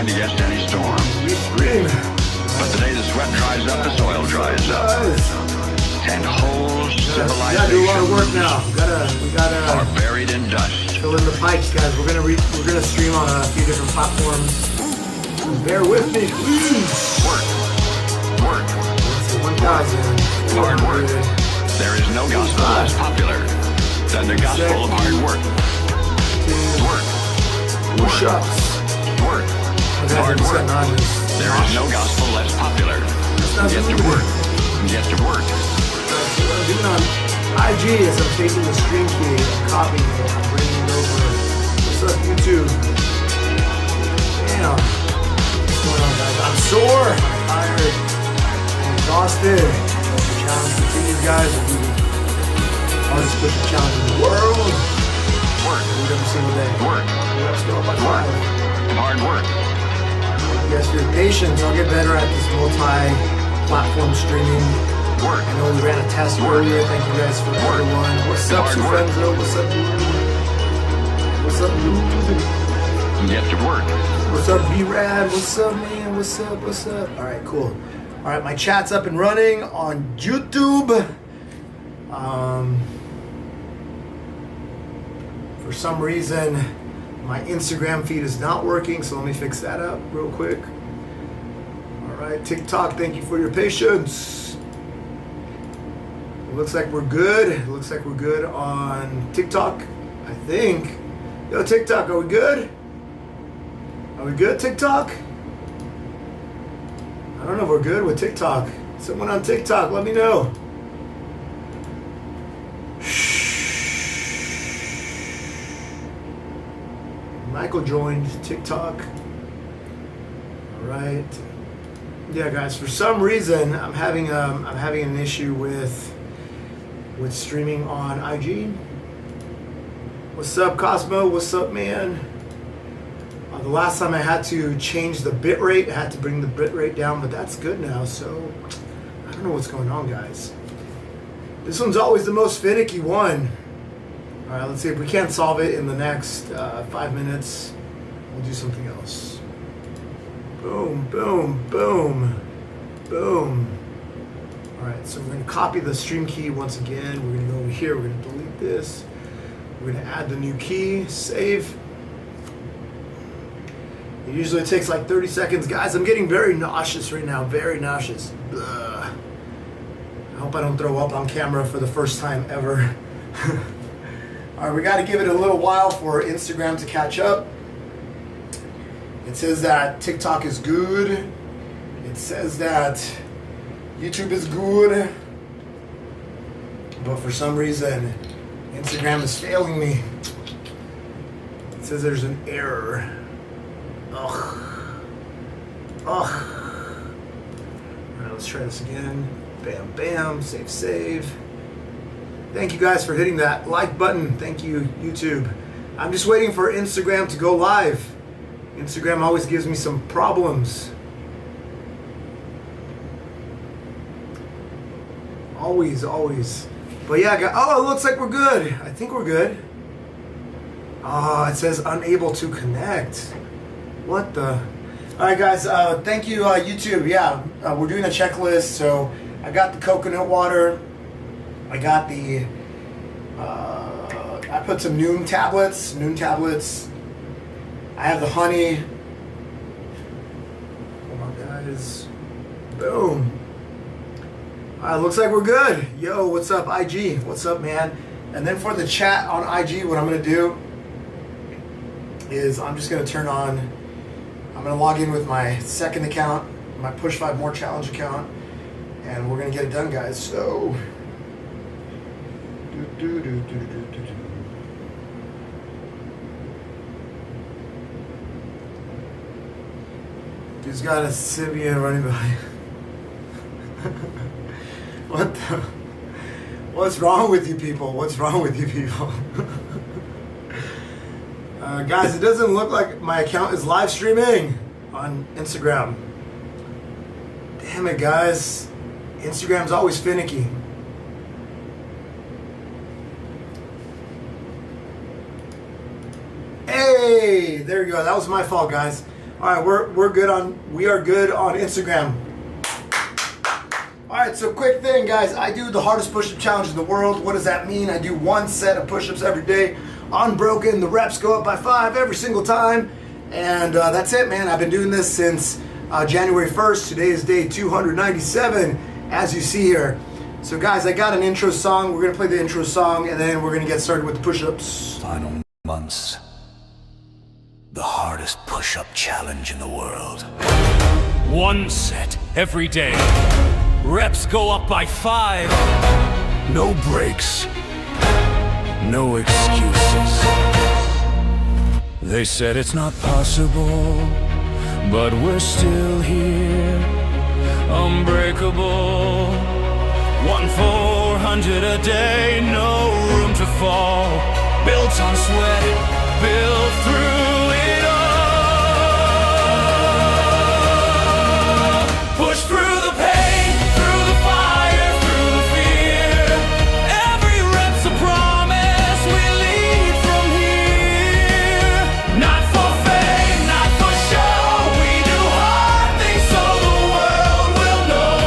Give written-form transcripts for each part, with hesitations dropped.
stand against any storm. We stream. But the day the sweat dries up, the soil dries up. And whole We gotta do a lot of work civilizations now. We gotta are buried in dust. fill in the pipes, guys. We're gonna stream on a few different platforms. Bear with me, please. Work. Work. Let's see, 1,000. Hard work. There is no gospel less popular than the gospel of hard work. Work. Pushups. Work. Hard work. There is no gospel less popular. Get to work. Get to work. What I'm doing on IG is I'm taking the stream key, I'm copying it, I'm bringing it over. What's up, YouTube? Damn. What's going on, guys? I'm sore, I'm tired, I'm exhausted. The challenge continues, guys. We'll do the hardest push-up challenge in the world. Work. We'll do every single day. Work. Let's go by Work. 5. Hard work. Thank you guys for your patience. I'll get better at this multi-platform streaming. Work. I know we ran a test earlier. Thank you guys for everyone. What's up, Hard work. Sufenzo? What's up, dude? What's up, dude? Get to work. What's up, B-Rad? What's up, man? What's up? What's up? All right, cool. All right, my chat's up and running on YouTube. For some reason, my Instagram feed is not working, so let me fix that up real quick. All right, TikTok, thank you for your patience. It looks like we're good. It looks like we're good on TikTok, I think. Yo, TikTok, are we good? Are we good, TikTok? I don't know if we're good with TikTok. Someone on TikTok, let me know. Michael joined TikTok. All right. Yeah, guys. For some reason, I'm having an issue with streaming on IG. What's up, Cosmo? What's up, man? The last time I had to change the bit rate, I had to bring the bit rate down, but that's good now. So I don't know what's going on, guys. This one's always the most finicky one. All right, let's see if we can't solve it in the next 5 minutes. We'll do something else. Boom, boom, boom, boom. All right, so we're going to copy the stream key once again. We're going to go over here. We're going to delete this. We're going to add the new key, save. It usually takes like 30 seconds. Guys, I'm getting very nauseous right now, very nauseous. Ugh. I hope I don't throw up on camera for the first time ever. All right, we got to give it a little while for Instagram to catch up. It says that TikTok is good. It says that YouTube is good. But for some reason, Instagram is failing me. It says there's an error. Ugh. Ugh. All right, let's try this again. Bam, bam, save, save. Thank you guys for hitting that like button. Thank you, YouTube. I'm just waiting for Instagram to go live. Instagram always gives me some problems. Always, always. But yeah, oh, it looks like we're good. I think we're good. Oh, it says unable to connect. What the? All right, guys. Thank you, YouTube. Yeah, we're doing a checklist. So I got the coconut water. I got the. I put some Noon tablets. I have the honey. Come on, guys. Boom. All right, looks like we're good. Yo, what's up, IG? What's up, man? And then for the chat on IG, what I'm gonna do is I'm just gonna turn on. I'm gonna log in with my second account, my Push 5 More Challenge account, and we're gonna get it done, guys. So. Dude's got a Sibian running behind. What the? What's wrong with you people? What's wrong with you people? Guys, it doesn't look like my account is live streaming on Instagram. Damn it, guys. Instagram's always finicky. Hey, there you go. That was my fault, guys. All right, we are good on Instagram. All right, so quick thing, guys. I do the hardest push-up challenge in the world. What does that mean? I do 1 set of push-ups every day, unbroken. The reps go up by 5 every single time, and that's it, man. I've been doing this since January 1st. Today is day 297, as you see here. So, guys, I got an intro song. We're gonna play the intro song, and then we're gonna get started with the push-ups. Final months. The hardest push-up challenge in the world. 1 set every day. Reps go up by 5. No breaks. No excuses. They said it's not possible, but we're still here. Unbreakable. 1-400 a day, no room to fall. Built on sweat, built through it all. Push through the pain, through the fire, through the fear. Every rep's a promise, we lead from here. Not for fame, not for show, we do hard things so the world will know.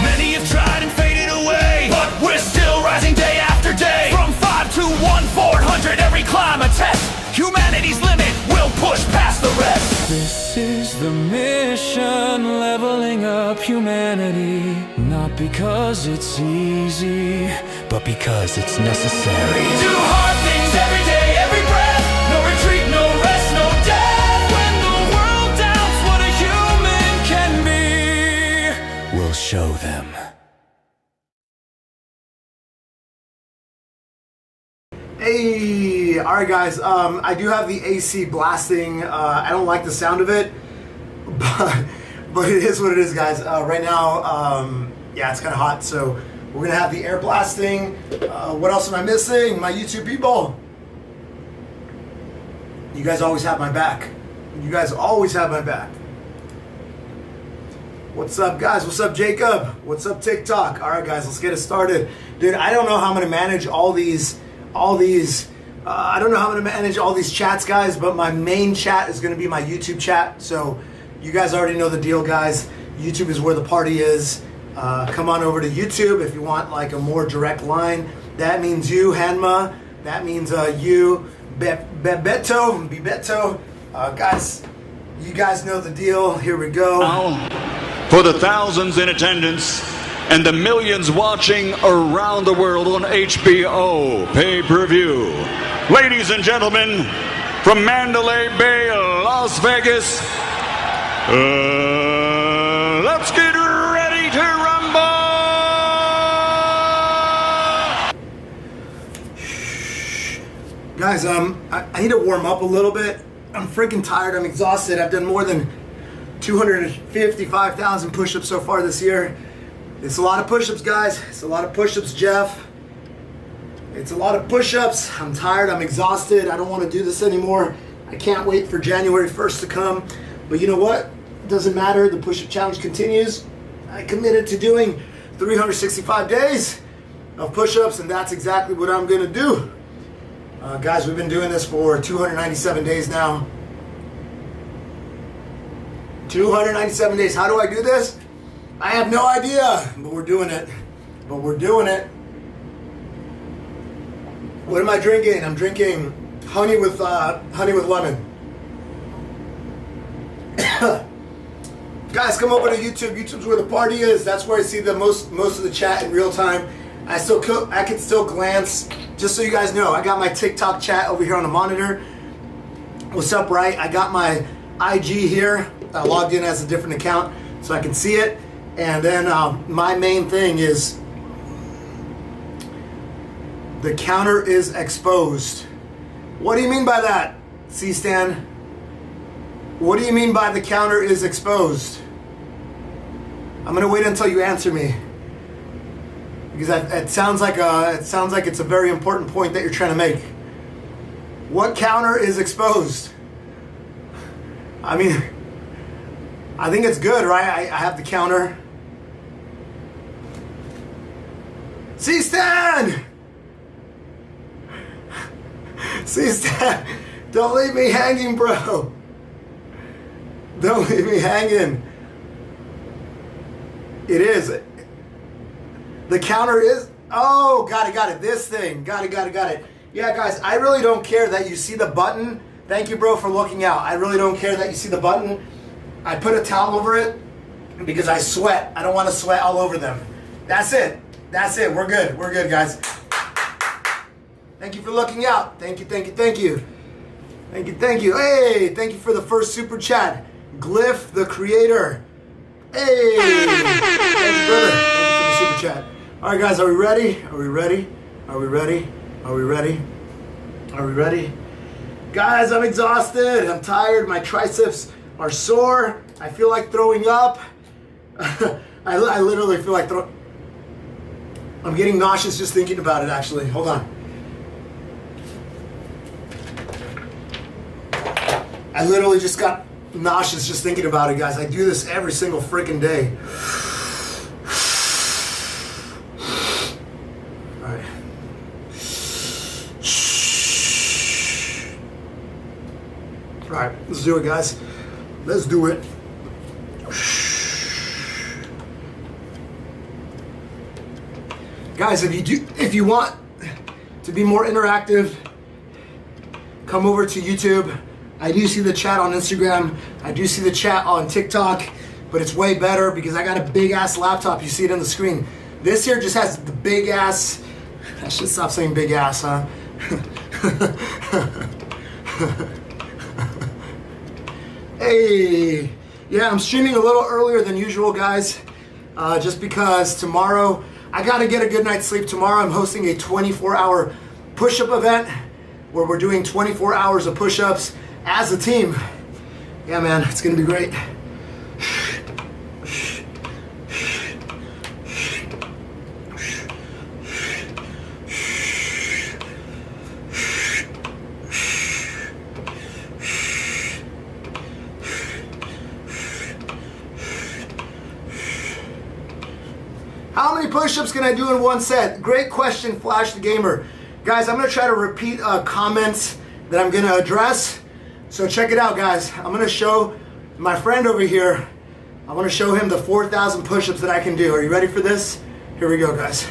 Many have tried and faded away, but we're still rising day after day. From 5 to 1-400, every climb a test. Humanity's limit, we'll push past the rest. This is the mission, leveling up humanity. Not because it's easy, but because it's necessary. Do hard things every day, every breath. No retreat, no rest, no death. When the world doubts what a human can be, we'll show them. Hey, all right, guys. I do have the AC blasting. I don't like the sound of it, but it is what it is, guys. Right now, yeah, it's kind of hot, so we're gonna have the air blasting. What else am I missing? My YouTube people. You guys always have my back. You guys always have my back. What's up, guys? What's up, Jacob? What's up, TikTok? All right, guys, let's get it started. Dude, I don't know how I'm gonna manage all these. I don't know how I'm gonna manage all these chats, guys, but my main chat is gonna be my YouTube chat. So you guys already know the deal, guys. YouTube is where the party is. Come on over to YouTube if you want like a more direct line. That means you, Hanma. That means you, Bebeto. Guys, you guys know the deal. Here we go. Now, for the thousands in attendance and the millions watching around the world on HBO pay-per-view. Ladies and gentlemen, from Mandalay Bay, Las Vegas, let's get ready to rumble! Guys, I need to warm up a little bit. I'm freaking tired. I'm exhausted. I've done more than 255,000 push-ups so far this year. It's a lot of push-ups, guys. It's a lot of push-ups, Jeff. It's a lot of push-ups. I'm tired. I'm exhausted. I don't want to do this anymore. I can't wait for January 1st to come. But you know what? It doesn't matter. The push-up challenge continues. I committed to doing 365 days of push-ups, and that's exactly what I'm going to do. Guys, we've been doing this for 297 days now. 297 days. How do I do this? I have no idea, but we're doing it. What am I drinking? I'm drinking honey with lemon. Guys, come over to YouTube. YouTube's where the party is. That's where I see the most of the chat in real time. I can still glance. Just so you guys know, I got my TikTok chat over here on the monitor. What's up, right? I got my IG here. I logged in as a different account so I can see it. And then my main thing is the counter is exposed. What do you mean by that, C-Stan? What do you mean by the counter is exposed? I'm gonna wait until you answer me, because it sounds like it's a very important point that you're trying to make. What counter is exposed? I mean, I think it's good, right? I have the counter. C-Stan! See, Stan, don't leave me hanging, bro. Don't leave me hanging. It is. The counter is, oh, got it. This thing, got it. Yeah, guys, I really don't care that you see the button. Thank you, bro, for looking out. I really don't care that you see the button. I put a towel over it because I sweat. I don't want to sweat all over them. That's it. We're good, guys. Thank you for looking out. Thank you. Hey, thank you for the first super chat. Glyph, the creator. Hey, thank you, brother. Thank you for the super chat. All right, guys, are we ready? Guys, I'm exhausted. I'm tired. My triceps are sore. I feel like throwing up. I literally feel like throwing. I'm getting nauseous just thinking about it, actually. Hold on. I literally just got nauseous just thinking about it, guys. I do this every single freaking day. All right. All right, let's do it, guys. Let's do it. Guys, if you want to be more interactive, come over to YouTube. I do see the chat on Instagram. I do see the chat on TikTok, but it's way better because I got a big ass laptop. You see it on the screen. This here just has the big ass. I should stop saying big ass, huh? Hey, yeah, I'm streaming a little earlier than usual, guys, just because tomorrow I gotta get a good night's sleep. Tomorrow I'm hosting a 24-hour push-up event where we're doing 24 hours of push-ups as a team. Yeah, man, it's gonna be great. How many push-ups can I do in one set? Great question, Flash the Gamer. Guys, I'm gonna try to repeat comments that I'm gonna address. So check it out, guys. I'm gonna show my friend over here, I wanna show him the 4,000 push-ups that I can do. Are you ready for this? Here we go, guys.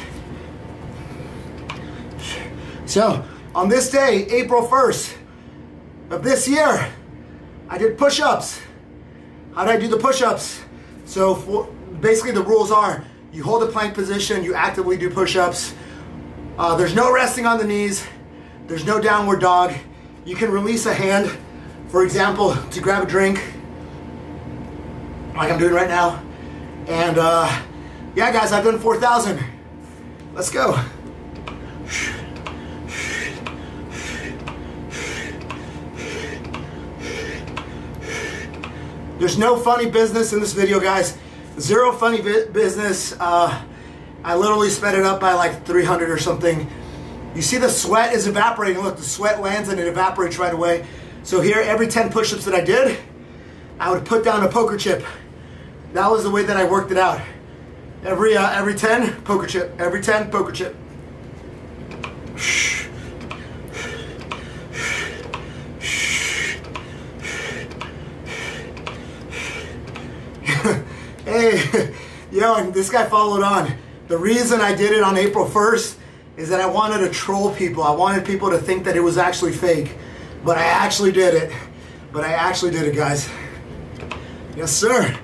So, on this day, April 1st of this year, I did push-ups. How did I do the push-ups? So, basically the rules are, you hold a plank position, you actively do push-ups. There's no resting on the knees. There's no downward dog. You can release a hand, for example, to grab a drink, like I'm doing right now. And yeah, guys, I've done 4,000. Let's go. There's no funny business in this video, guys. Zero funny business. I literally sped it up by like 300 or something. You see the sweat is evaporating. Look, the sweat lands and it evaporates right away. So here, every 10 push-ups that I did, I would put down a poker chip. That was the way that I worked it out. Every 10, poker chip. Every 10, poker chip. Hey, yo, this guy followed on. The reason I did it on April 1st is that I wanted to troll people. I wanted people to think that it was actually fake. But I actually did it. Guys. Yes, sir.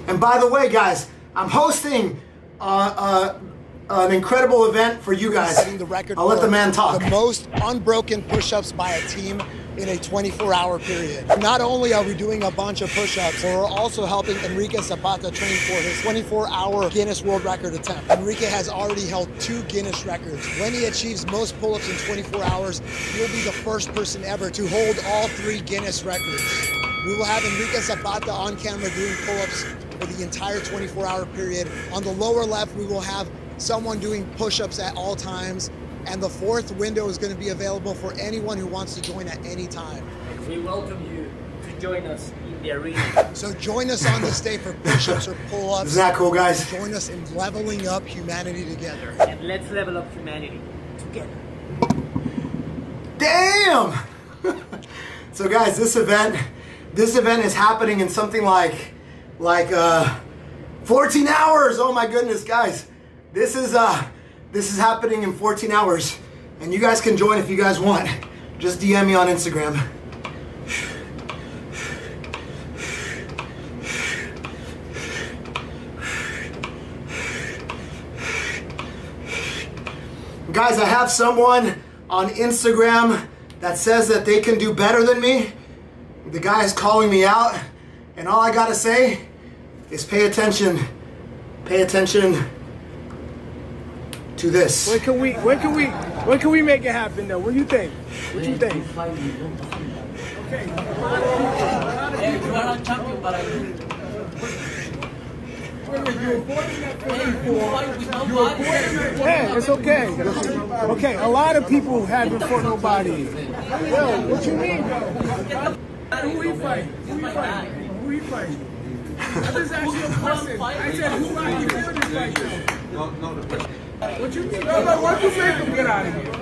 And by the way, guys, I'm hosting an incredible event for you guys. I'll let the man talk. The most unbroken push-ups by a team in a 24-hour period. Not only are we doing a bunch of push-ups, but we're also helping Enrique Zapata train for his 24-hour Guinness World Record attempt. Enrique has already held 2 Guinness records. When he achieves most pull-ups in 24 hours, he'll be the first person ever to hold all 3 Guinness records. We will have Enrique Zapata on camera doing pull-ups for the entire 24-hour period. On the lower left, we will have someone doing push-ups at all times. And the 4th window is going to be available for anyone who wants to join at any time. We welcome you to join us in the arena. So join us on this day for push-ups or pull-ups. Isn't that cool, guys? Join us in leveling up humanity together. And let's level up humanity together. Damn! So guys, this event is happening in something like 14 hours. Oh my goodness, guys. This is happening in 14 hours. And you guys can join if you guys want. Just DM me on Instagram. Guys, I have someone on Instagram that says that they can do better than me. The guy is calling me out, and all I gotta say is pay attention to this. When can we make it happen though? What do you think? What do you think? Okay. Hey, you are not champion, but I do. Yeah, it's okay. Okay, a lot of people haven't fought nobody. Yo, what you mean, though? Who he fight? Who he fight? I just asked you a question. I said, who are you going to fight, though? What you mean? No, why you make him get out of here?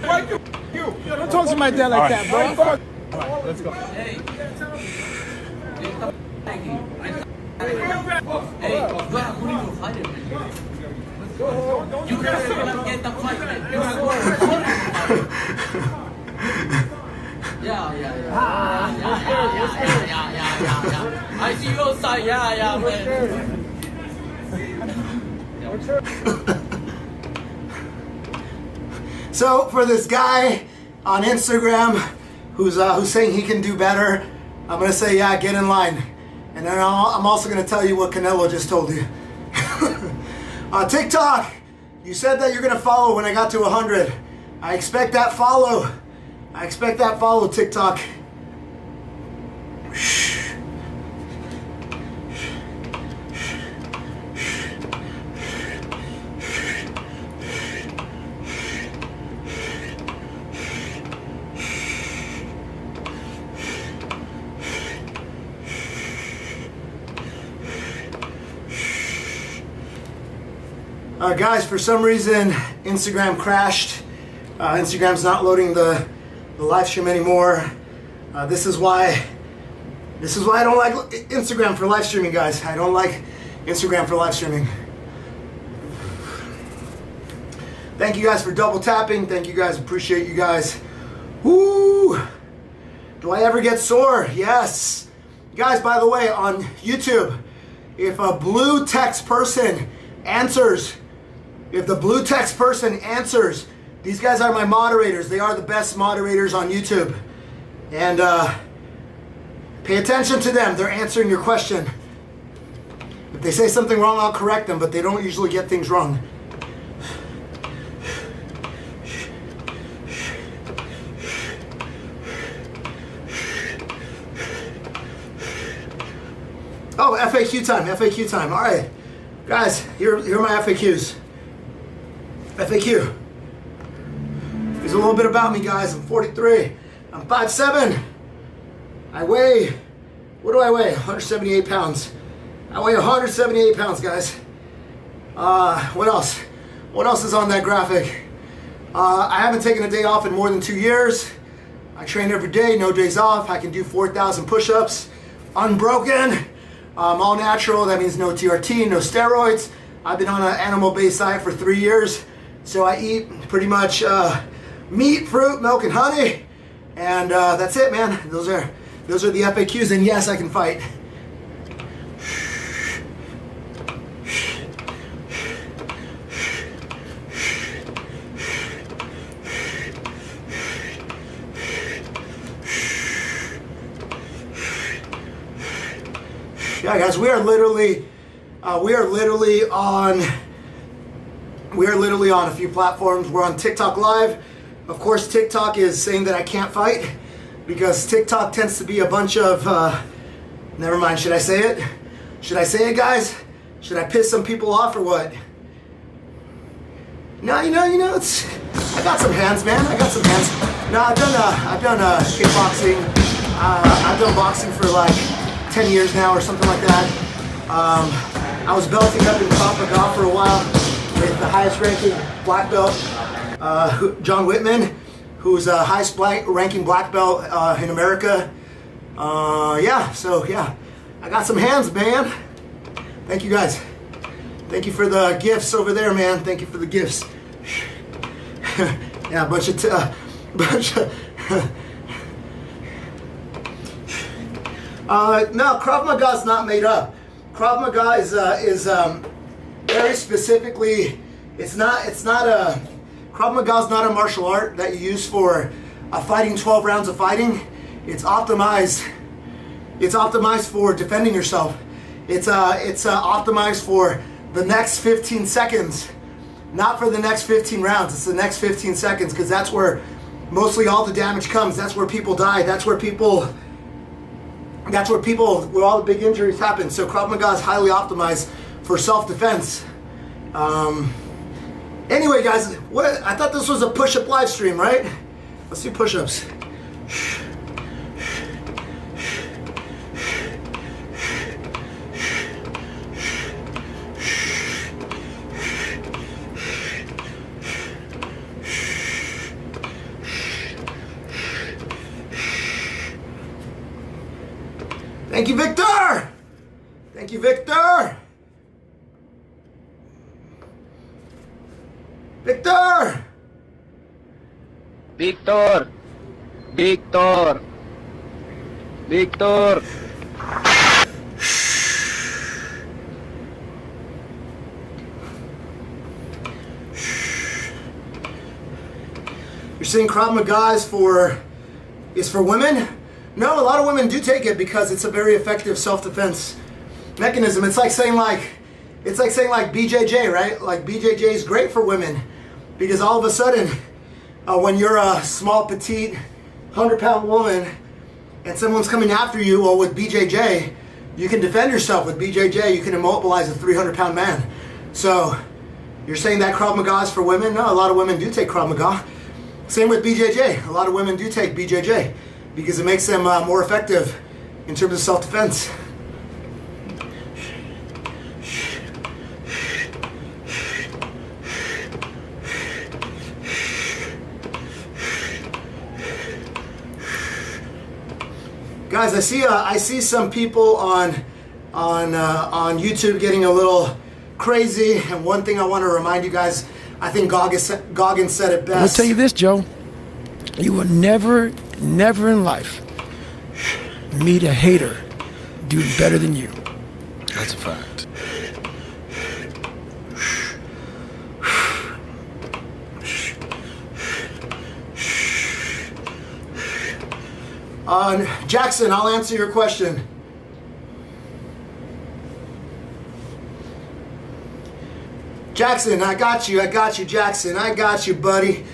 Why you? Yo, don't talk to my dad like that, bro. All right, let's go. Hey, who do you fight him? You cannot get the fight, man. Yeah. I see your side, yeah, man. So for this guy on Instagram who's saying he can do better, I'm gonna say, yeah, get in line. And then I'm also gonna tell you what Canelo just told you. TikTok, you said that you're gonna follow when I got to 100. I expect that follow. TikTok. Guys, for some reason, Instagram crashed. Instagram's not loading the live stream anymore. This is why I don't like Instagram for live streaming, guys. I don't like Instagram for live streaming. Thank you guys for double tapping. Thank you guys. Appreciate you guys. Woo! Do I ever get sore? Yes. Guys, by the way, on YouTube, if a blue text person answers, these guys are my moderators. They are the best moderators on YouTube. And pay attention to them. They're answering your question. If they say something wrong, I'll correct them, but they don't usually get things wrong. Oh, FAQ time. All right. Guys, here are my FAQs. FAQ. Here's a little bit about me, guys. I'm 43. I'm 5'7". I weigh, what do I weigh? 178 pounds. I weigh 178 pounds, guys. What else? What else is on that graphic? I haven't taken a day off in more than 2 years. I train every day, no days off. I can do 4,000 push-ups, unbroken. All natural, that means no TRT, no steroids. I've been on an animal-based diet for 3 years. So I eat pretty much meat, fruit, milk, and honey. And that's it, man. Those are the FAQs, and yes, I can fight. Yeah, guys, we are literally on a few platforms. We're on TikTok Live. Of course, TikTok is saying that I can't fight because TikTok tends to be a bunch of, never mind, should I say it? Should I say it, guys? Should I piss some people off or what? No, you know, it's, I got some hands, man. I got some hands. No, I've done kickboxing. I've done boxing for like 10 years now or something like that. I was belting up in Krav Maga for a while with the highest ranking black belt, John Whitman, who's the highest ranking black belt in America. So I got some hands, man. Thank you guys. Thank you for the gifts over there, man. Thank you for the gifts. Yeah, bunch of no, Krav Maga is not made up. Krav Maga is very specifically. Krav Maga is not a martial art that you use for fighting 12 rounds of fighting. It's optimized. It's optimized for defending yourself. It's optimized for the next 15 seconds, not for the next 15 rounds. It's the next 15 seconds because that's where mostly all the damage comes. That's where people die. That's where where all the big injuries happen. So Krav Maga is highly optimized for self-defense. Anyway, guys, I thought this was a push-up live stream, right? Let's do push-ups. Thank you, Victor! Thank you, Victor! Victor! Victor! Victor! Victor! You're saying Krav Maga is for women? No, a lot of women do take it because it's a very effective self-defense mechanism. It's like saying BJJ, right? Like BJJ is great for women because all of a sudden, when you're a small, petite, 100-pound woman and someone's coming after you, well, with BJJ, you can defend yourself. With BJJ, you can immobilize a 300-pound man. So you're saying that Krav Maga is for women? No, a lot of women do take Krav Maga. Same with BJJ. A lot of women do take BJJ because it makes them more effective in terms of self-defense. Guys, I see some people on YouTube getting a little crazy, and one thing I want to remind you guys, I think Goggins said it best. I'll tell you this, Joe. You will never in life meet a hater do better than you. That's a fact. Jackson, I'll answer your question. Jackson, I got you, Jackson. I got you, buddy.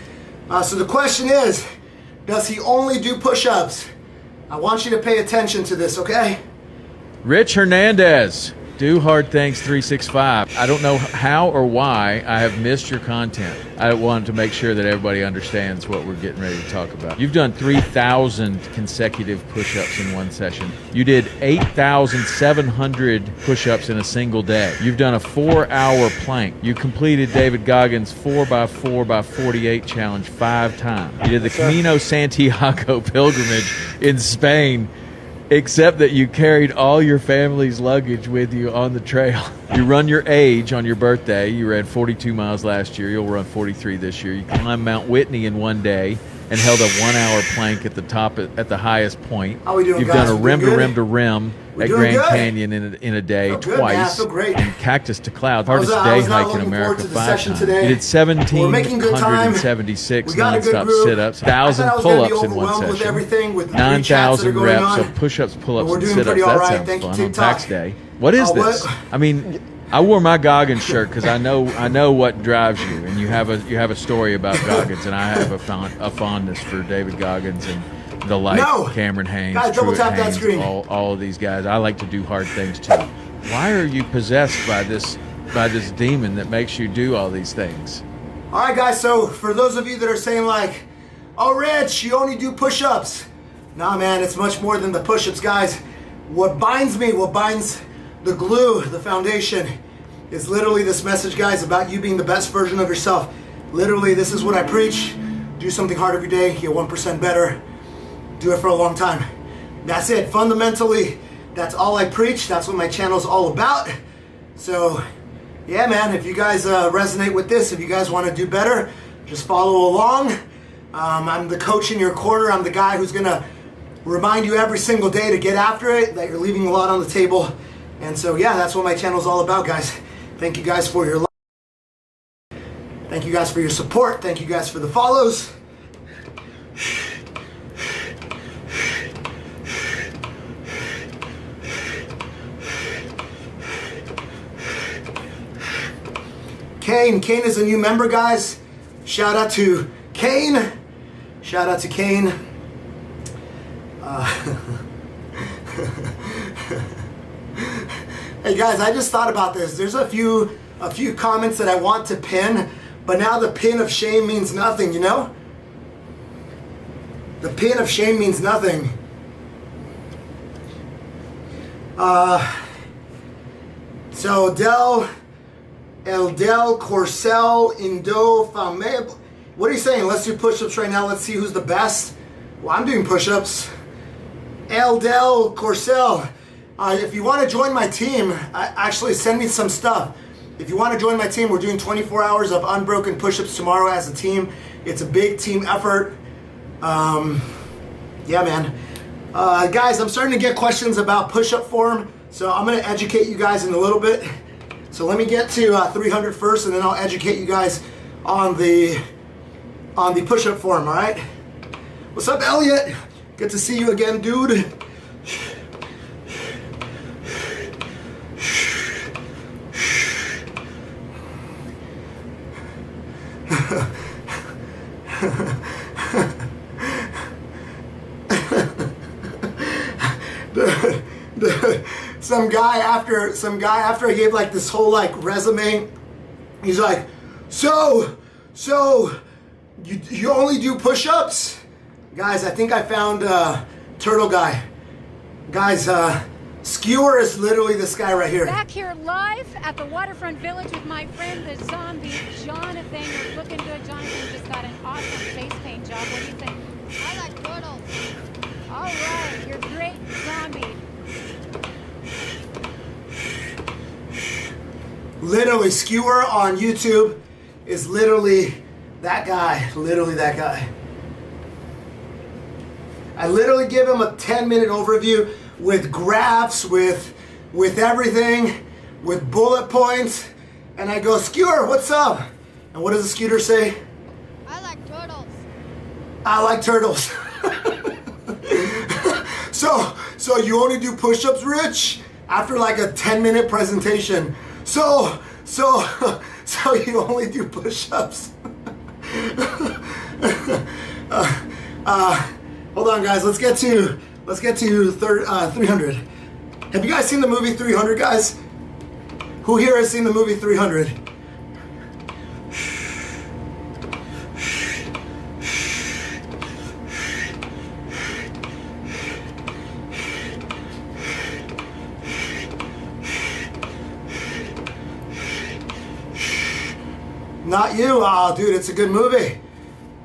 So the question is, does he only do push-ups? I want you to pay attention to this, okay? Rich Hernandez, Do Hard Things 365. I don't know how or why I have missed your content. I wanted to make sure that everybody understands what we're getting ready to talk about. You've done 3,000 consecutive push-ups in one session. You did 8,700 push-ups in a single day. You've done a 4-hour plank. You completed David Goggins' 4x4x48 challenge 5 times. You did the Camino Santiago pilgrimage in Spain, except that you carried all your family's luggage with you on the trail. You run your age on your birthday. You ran 42 miles last year. You'll run 43 this year. You climbed Mount Whitney in one day and held a 1-hour plank at the top at the highest point. How we doing, You've guys? done a rim to rim to rim at Grand Canyon in a day twice. Great. And Cactus to Cloud, hardest day hike in America 5 times. Today. You did 1,776 nonstop sit-ups, 1,000 pull-ups in one session, 9,000 reps of push-ups, pull-ups, and sit-ups. That sounds fun on Tax Day. What is this? I mean, I wore my Goggins shirt because I know what drives you, and you have a story about Goggins, and I have a fondness for David Goggins and the like, Cameron Haynes, guys, Truett Haynes, all of these guys. I like to do hard things too. Why are you possessed by this demon that makes you do all these things? All right, guys. So for those of you that are saying like, "Oh, Rich, you only do push-ups," nah, man, it's much more than the push-ups, guys. what binds me, what binds the glue, the foundation, is literally this message, guys, about you being the best version of yourself. Literally, this is what I preach. Do something hard every day, get 1% better. Do it for a long time. That's it. Fundamentally, that's all I preach. That's what my channel is all about. So, yeah, man, if you guys resonate with this, if you guys want to do better, just follow along. I'm the coach in your corner. I'm the guy who's going to remind you every single day to get after it, that you're leaving a lot on the table. And so, yeah, that's what my channel is all about, guys. Thank you guys for your love. Thank you guys for your support. Thank you guys for the follows. Kane is a new member, guys. Shout out to Kane. Shout out to Kane. Hey guys, I just thought about this. There's a few comments that I want to pin, but now the pin of shame means nothing, you know? The pin of shame means nothing. So Del Corcel Indo Fame. What are you saying? Let's do push-ups right now. Let's see who's the best. Well, I'm doing push-ups. Del Corcel. If you want to join my team, actually send me some stuff. If you want to join my team, we're doing 24 hours of unbroken push-ups tomorrow as a team. It's a big team effort. Yeah, man. Guys, I'm starting to get questions about push-up form, so I'm going to educate you guys in a little bit. So let me get to 300 first, and then I'll educate you guys on the push-up form, all right? What's up, Elliot? Good to see you again, dude. Some guy after I gave like this whole like resume, he's like, so you only do push-ups? Guys, I think I found Turtle Guy. Guys, Skewer is literally this guy right here. Back here live at the Waterfront Village with my friend the zombie Jonathan. You're looking good. Jonathan just got an awesome face paint job. What do you think? I like turtles. All right, you're great zombie. Literally, Skewer on YouTube is literally that guy. Literally that guy. I literally give him a 10-minute overview with graphs, with everything, with bullet points, and I go, Skewer, what's up? And what does the Skeeter say? I like turtles. I like turtles. So you only do push-ups, Rich? After like a 10-minute presentation. So you only do push-ups? Hold on, guys. Let's get to 300. Have you guys seen the movie 300, guys? Who here has seen the movie 300? Not you? Oh, dude, it's a good movie.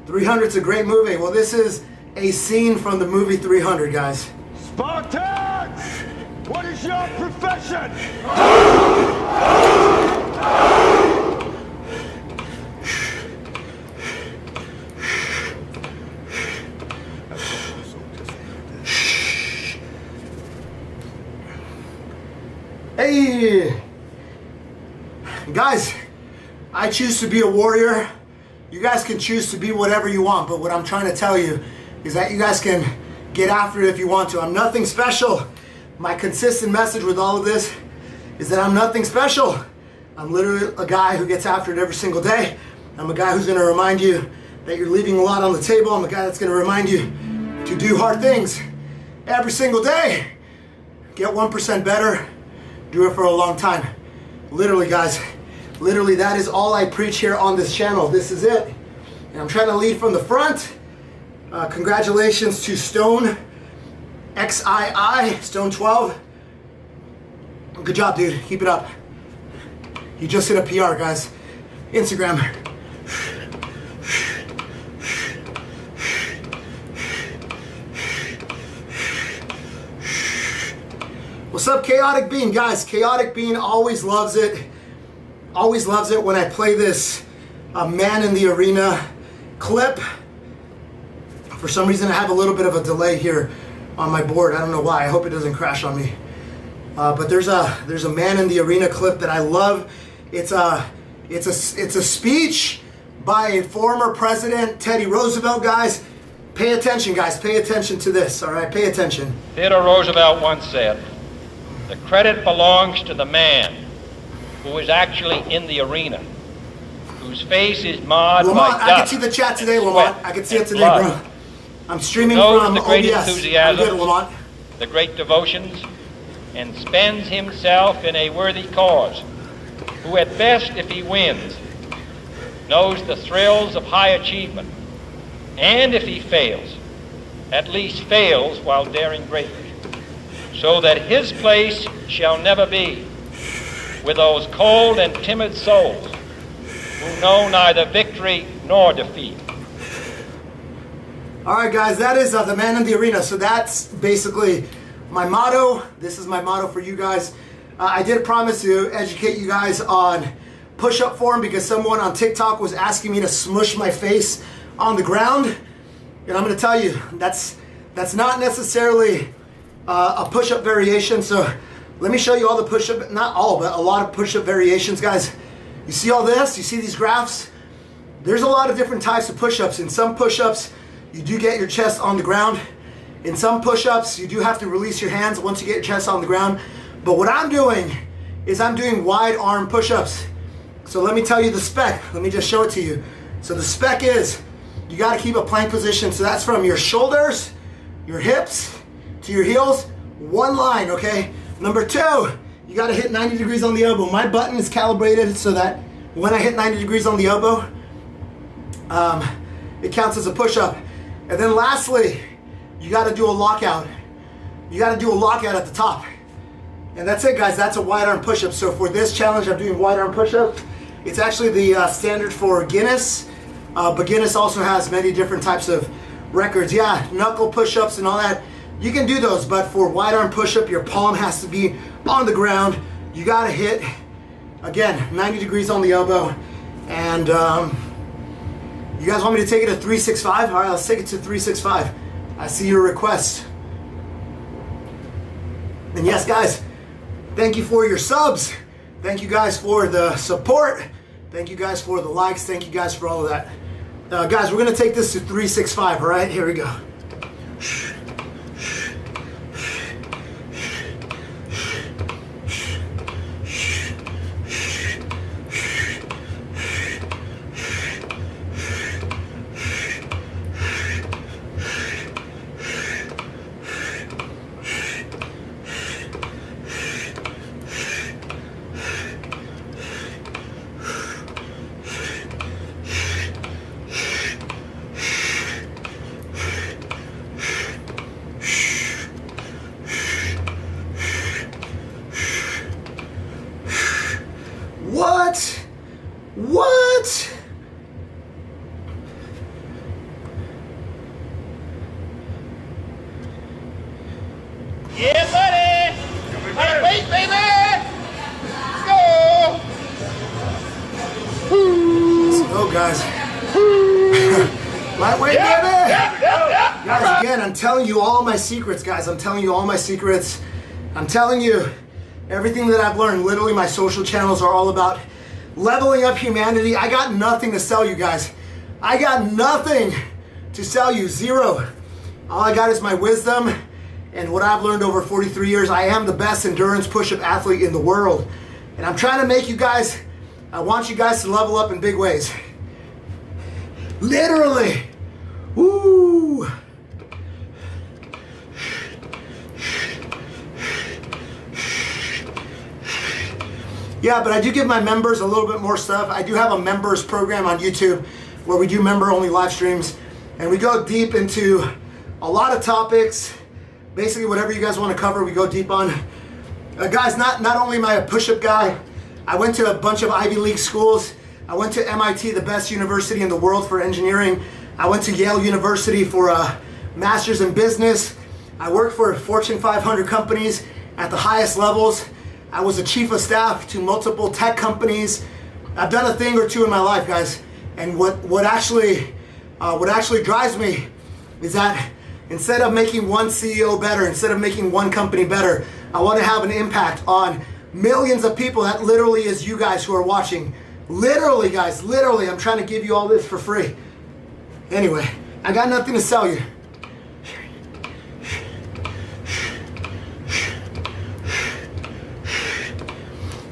300's a great movie. Well, this is a scene from the movie 300, guys. Spartans! What is your profession? Hey! Guys, I choose to be a warrior. You guys can choose to be whatever you want, but what I'm trying to tell you is that you guys can get after it if you want to. I'm nothing special. My consistent message with all of this is that I'm nothing special. I'm literally a guy who gets after it every single day. I'm a guy who's going to remind you that you're leaving a lot on the table. I'm a guy that's going to remind you to do hard things every single day. Get 1% better. Do it for a long time. Literally, guys. Literally, that is all I preach here on this channel. This is it. And I'm trying to lead from the front. Congratulations to Stone XII, Stone 12. Good job, dude. Keep it up. You just hit a PR, guys. Instagram. What's up, Chaotic Bean? Guys, Chaotic Bean always loves it. Always loves it when I play this Man in the Arena clip. For some reason, I have a little bit of a delay here on my board. I don't know why. I hope it doesn't crash on me. But there's a Man in the Arena clip that I love. It's a speech by a former president, Teddy Roosevelt. Guys, pay attention, guys. Pay attention to this. All right, pay attention. Theodore Roosevelt once said, "The credit belongs to the man who is actually in the arena, whose face is marred Lamont, by dust, I can see the chat today, Lamont. I can see it today, bro. I'm streaming knows from the great OBS. enthusiasm, I'm good, Lamont. the great devotions, and spends himself in a worthy cause, who at best, if he wins, knows the thrills of high achievement, and if he fails, at least fails while daring greatly, so that his place shall never be with those cold and timid souls who know neither victory nor defeat." All right, guys, that is the Man in the Arena. So that's basically my motto. This is my motto for you guys. I did promise to educate you guys on push-up form because someone on TikTok was asking me to smush my face on the ground. And I'm going to tell you, that's not necessarily a push-up variation. So let me show you all the push-up, not all, but a lot of push-up variations, guys. You see all this? You see these graphs? There's a lot of different types of push-ups. In some push-ups, you do get your chest on the ground. In some push-ups, you do have to release your hands once you get your chest on the ground. But what I'm doing is I'm doing wide arm push-ups. So let me tell you the spec. Let me just show it to you. So the spec is, you got to keep a plank position. So that's from your shoulders, your hips, to your heels. One line, okay? Number two, you got to hit 90 degrees on the elbow. My button is calibrated so that when I hit 90 degrees on the elbow, it counts as a push-up. And then lastly, you got to do a lockout. You got to do a lockout at the top. And that's it, guys. That's a wide arm push-up. So for this challenge, I'm doing wide arm push-up. It's actually the standard for Guinness. But Guinness also has many different types of records. Yeah, knuckle push-ups and all that. You can do those, but for wide arm push-up, your palm has to be on the ground. You got to hit, again, 90 degrees on the elbow. And you guys want me to take it to 365? All right, let's take it to 365. I see your request. And yes, guys, thank you for your subs. Thank you guys for the support. Thank you guys for the likes. Thank you guys for all of that. Guys, we're going to take this to 365, all right? Here we go. What? Yeah, buddy! Lightweight, baby! Let's go! Let's go, guys. Lightweight, baby! Guys, again, I'm telling you all my secrets, guys. I'm telling you all my secrets. I'm telling you everything that I've learned. Literally, my social channels are all about leveling up humanity. I got nothing to sell you guys. I got nothing to sell you. Zero. All I got is my wisdom and what I've learned over 43 years. I am the best endurance push-up athlete in the world. And I'm trying to make you guys, I want you guys to level up in big ways. Literally. Woo. Yeah, but I do give my members a little bit more stuff. I do have a members program on YouTube where we do member-only live streams, and we go deep into a lot of topics. Basically, whatever you guys want to cover, we go deep on. Guys, not only am I a push-up guy, I went to a bunch of Ivy League schools. I went to MIT, the best university in the world for engineering. I went to Yale University for a master's in business. I worked for Fortune 500 companies at the highest levels. I was a chief of staff to multiple tech companies. I've done a thing or two in my life, guys. And what actually drives me is that instead of making one CEO better, instead of making one company better, I want to have an impact on millions of people. That literally is you guys who are watching. Literally, guys, literally, I'm trying to give you all this for free. Anyway, I got nothing to sell you.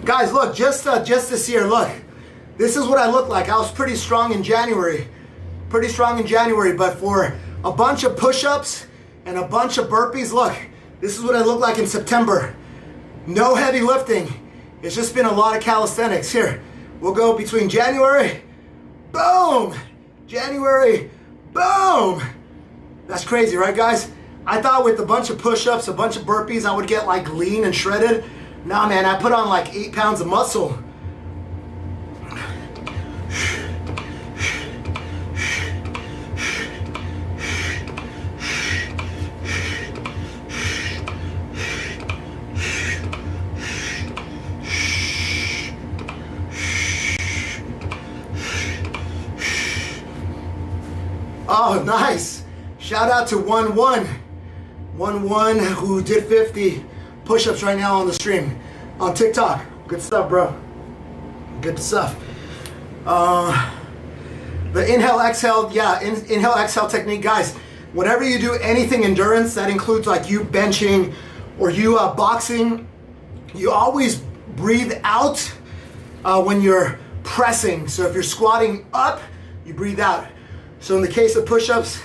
Guys, look, just this year, look. This is what I look like. I was pretty strong in January. But for a bunch of push-ups and a bunch of burpees, look, this is what I look like in September. No heavy lifting. It's just been a lot of calisthenics. Here, we'll go between January, boom, January, boom. That's crazy, right, guys? I thought with a bunch of push-ups, a bunch of burpees, I would get like lean and shredded. Nah, man, I put on like 8 pounds of muscle. Oh, nice. Shout out to 11 who did 50 push-ups right now on the stream on TikTok. Good stuff, bro. Good stuff. The inhale exhale, yeah, inhale exhale technique, guys. Whenever you do anything endurance, that includes like you benching or you boxing, you always breathe out when you're pressing. So if you're squatting up, you breathe out. So in the case of push-ups,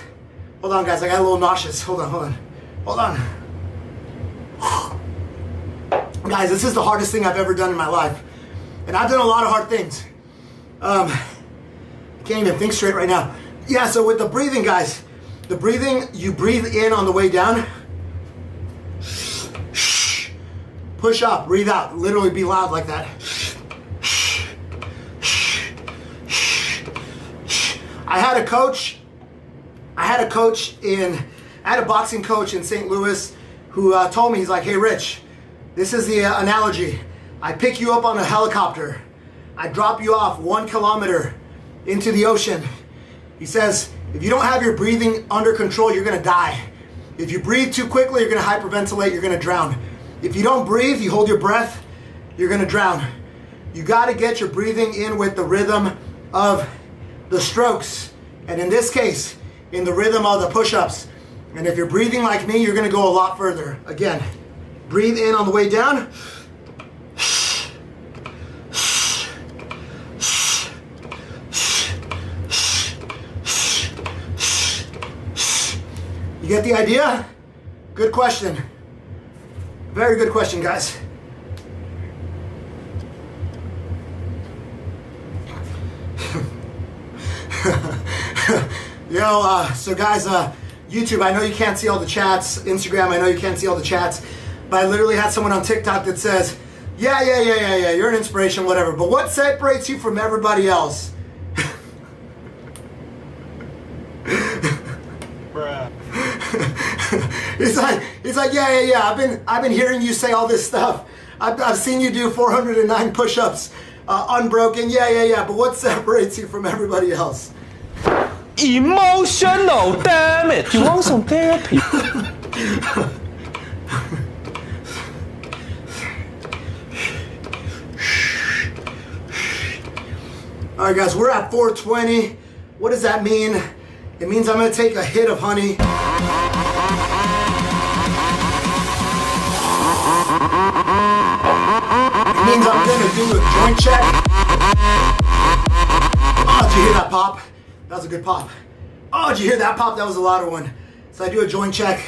hold on, guys, I got a little nauseous. Hold on. Guys, this is the hardest thing I've ever done in my life. And I've done a lot of hard things. I can't even think straight right now. Yeah, so with the breathing, guys, the breathing, you breathe in on the way down. Push up, breathe out. Literally be loud like that. I had a boxing coach in St. Louis who told me, he's like, hey, Rich, this is the analogy. I pick you up on a helicopter. I drop you off 1 kilometer into the ocean. He says, if you don't have your breathing under control, you're gonna die. If you breathe too quickly, you're gonna hyperventilate, you're gonna drown. If you don't breathe, you hold your breath, you're gonna drown. You gotta get your breathing in with the rhythm of the strokes. And in this case, in the rhythm of the push-ups. And if you're breathing like me, you're gonna go a lot further. Again, breathe in on the way down. You get the idea? Good question. Very good question, guys. So guys, YouTube, I know you can't see all the chats. Instagram, I know you can't see all the chats. But I literally had someone on TikTok that says, yeah, you're an inspiration, whatever. But what separates you from everybody else? Bruh. He's like, yeah. I've been hearing you say all this stuff. I've seen you do 409 push-ups, unbroken. Yeah. But what separates you from everybody else? Emotional, damn it! You want some therapy? All right, guys, we're at 420. What does that mean? It means I'm gonna take a hit of honey. It means I'm gonna do a joint check. Oh, did you hear that pop? That was a good pop. Oh, did you hear that pop? That was a louder one. So I do a joint check.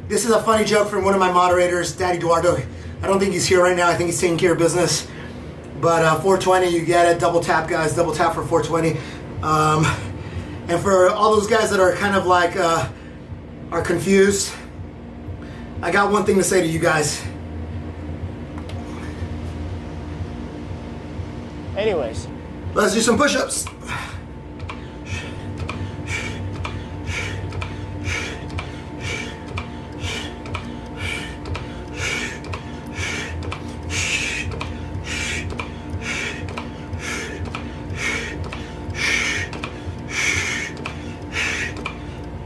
This is a funny joke from one of my moderators, Daddy Eduardo. I don't think he's here right now. I think he's taking care of business. But 420, you get it. Double tap, guys. Double tap for 420. And for all those guys that are kind of like, are confused, I got one thing to say to you guys. Anyways. Let's do some push-ups.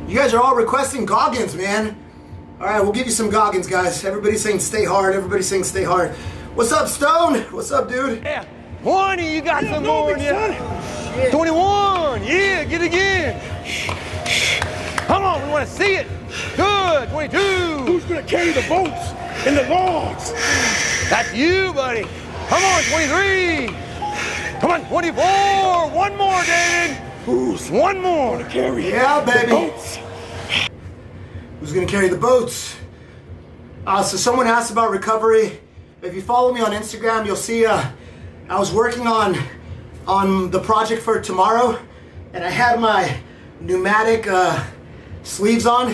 You guys are all requesting Goggins, man. All right, we'll give you some Goggins, guys. Everybody's saying stay hard. Everybody's saying stay hard. What's up, Stone? What's up, dude? Yeah. 20, you got some more in you. 21, yeah, get it again. Come on, we want to see it. Good, 22. Who's gonna carry the boats and the logs? That's you, buddy. Come on, 23. Come on, 24. One more, David. Who's one more gonna carry yeah, baby. the boats? Who's gonna carry the boats? So someone asked about recovery. If you follow me on Instagram, you'll see I was working on the project for tomorrow, and I had my pneumatic sleeves on.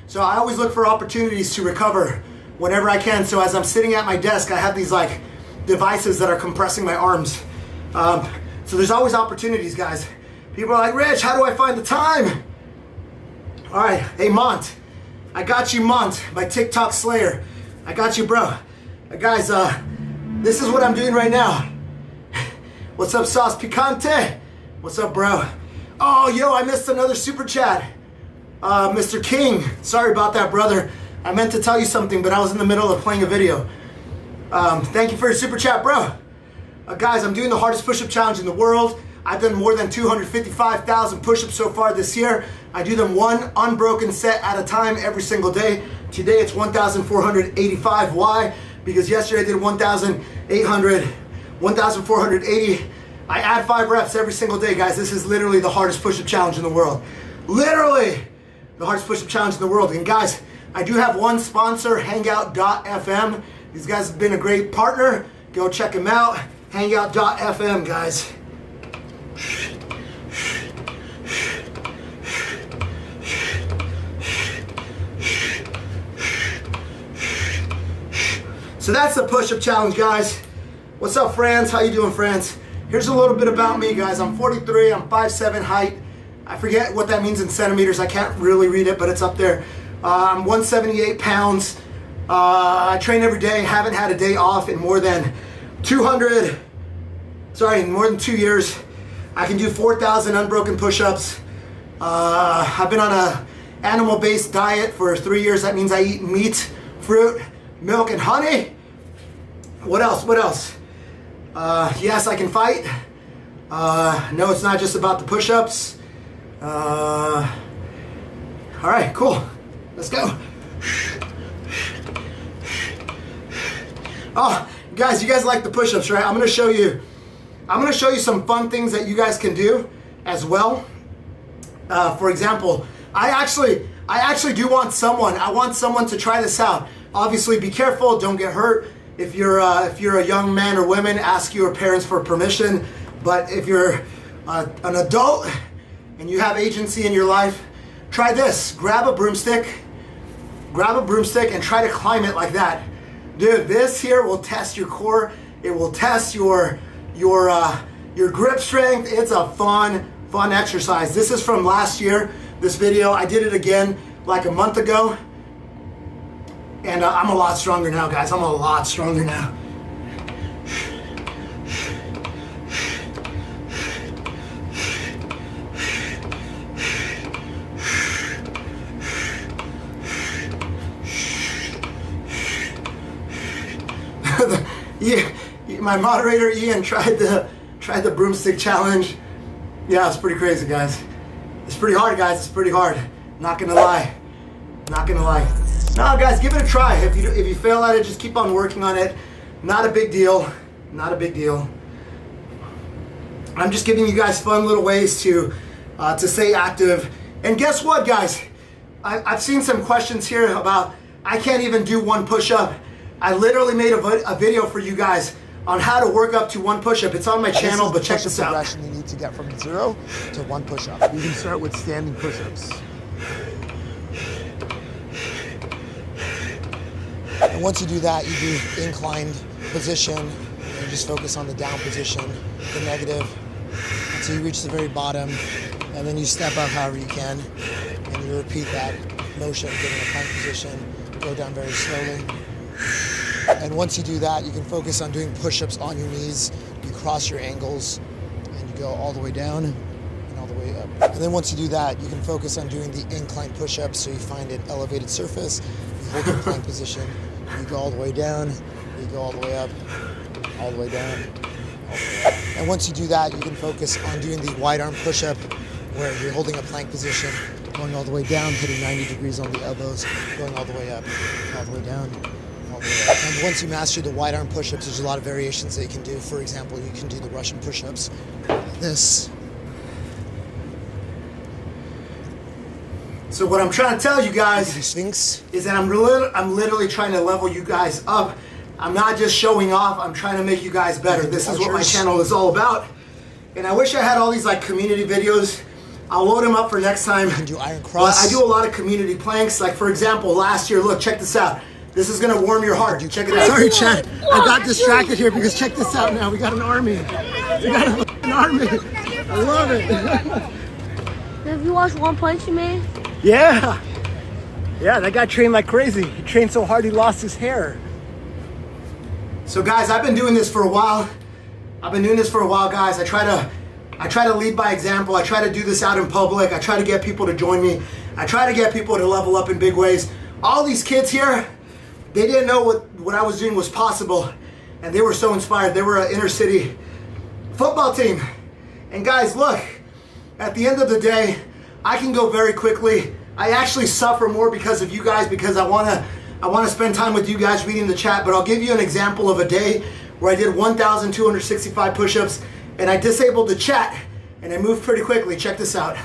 So I always look for opportunities to recover whenever I can. So as I'm sitting at my desk, I have these like devices that are compressing my arms. So there's always opportunities, guys. People are like, Rich, how do I find the time? All right, hey Mont, I got you, Mont, my TikTok slayer. I got you, bro. Guys, this is what I'm doing right now. What's up, Sauce Picante? What's up, bro? Oh, yo, I missed another super chat. Mr. King, sorry about that, brother. I meant to tell you something, but I was in the middle of playing a video. Thank you for your super chat, bro. Guys, I'm doing the hardest push-up challenge in the world. I've done more than 255,000 push-ups so far this year. I do them one unbroken set at a time every single day. Today it's 1,485. Why? Because yesterday I did 1,480. I add 5 reps every single day, guys. This is literally the hardest push-up challenge in the world. Literally the hardest push-up challenge in the world. And guys, I do have one sponsor, Hangout.fm. These guys have been a great partner. Go check them out. Hangout.fm, guys. So that's the push-up challenge, guys. What's up, friends? How you doing, friends? Here's a little bit about me, guys. I'm 43, I'm 5'7" height. I forget what that means in centimeters. I can't really read it, but it's up there. I'm 178 pounds. I train every day. Haven't had a day off in more than 2 years. I can do 4,000 unbroken push-ups. I've been on a animal-based diet for 3 years. That means I eat meat, fruit, milk, and honey. What else? What else? Yes, I can fight. No, it's not just about the push-ups. All right, cool. Let's go. Oh, guys, you guys like the push-ups, right? I'm gonna show you some fun things that you guys can do as well. For example, I actually do want someone. I want someone to try this out. Obviously, be careful. Don't get hurt. If you're a young man or woman, ask your parents for permission. But if you're an adult and you have agency in your life, try this. Grab a broomstick and try to climb it like that. Dude, this here will test your core. It will test your grip strength. It's a fun exercise. This is from last year, this video. I did it again like a month ago. And I'm a lot stronger now, guys. I'm a lot stronger now. My moderator Ian tried the broomstick challenge. Yeah, it's pretty crazy, guys. It's pretty hard, guys. It's pretty hard. Not gonna lie. Not gonna lie. No, guys, give it a try. If you fail at it, just keep on working on it. Not a big deal. Not a big deal. I'm just giving you guys fun little ways to stay active. And guess what, guys? I've seen some questions here about I can't even do one push-up. I literally made a video for you guys on how to work up to one push-up. It's on my channel, but check this out. This is the progression you need to get from 0 to 1 push-up. You can start with standing push-ups. And once you do that, you do inclined position. And you just focus on the down position, the negative, until you reach the very bottom. And then you step up however you can. And you repeat that motion, getting a plank position, go down very slowly. And once you do that, you can focus on doing push-ups on your knees. You cross your ankles and you go all the way down and all the way up. And then once you do that, you can focus on doing the incline push-ups. So you find an elevated surface, you hold your plank position, you go all the way down, you go all the way up, all the way down, all the way up. And once you do that, you can focus on doing the wide arm push-up where you're holding a plank position, going all the way down, hitting 90 degrees on the elbows, going all the way up, all the way down, all the way up. And once you master the wide arm push-ups, there's a lot of variations that you can do. For example, you can do the Russian push-ups, this. So what I'm trying to tell you guys is that I'm literally trying to level you guys up. I'm not just showing off, I'm trying to make you guys better. This is what my channel is all about. And I wish I had all these like community videos. I'll load them up for next time. You can do iron cross. I do a lot of community planks. Like for example, last year, look, check this out. This is gonna warm your heart. Check it out. Sorry, Chad. I got distracted here because check this out now. We got an army. We got an army. I love it. Have you watched One Punch Man? Yeah. Yeah, that guy trained like crazy. He trained so hard he lost his hair. So guys, I've been doing this for a while. Guys. I try to lead by example. I try to do this out in public. I try to get people to join me. I try to get people to level up in big ways. All these kids here, they didn't know what I was doing was possible. And they were so inspired. They were an inner city football team. And guys, look, at the end of the day, I can go very quickly. I actually suffer more because of you guys, because I wanna spend time with you guys reading the chat. But I'll give you an example of a day where I did 1,265 push-ups and I disabled the chat and I moved pretty quickly. Check this out.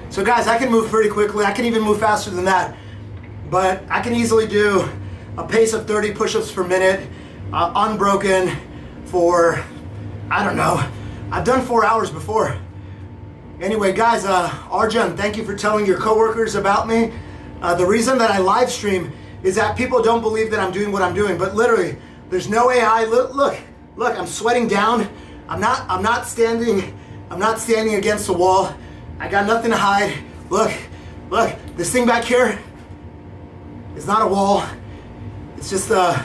So guys, I can move pretty quickly. I can even move faster than that. But I can easily do a pace of 30 push-ups per minute, unbroken for, I don't know. I've done 4 hours before. Anyway, guys, Arjun, thank you for telling your coworkers about me. The reason that I live stream is that people don't believe that I'm doing what I'm doing. But literally, there's no AI. Look, I'm sweating down. I'm not standing against the wall. I got nothing to hide. Look, this thing back here is not a wall. It's just what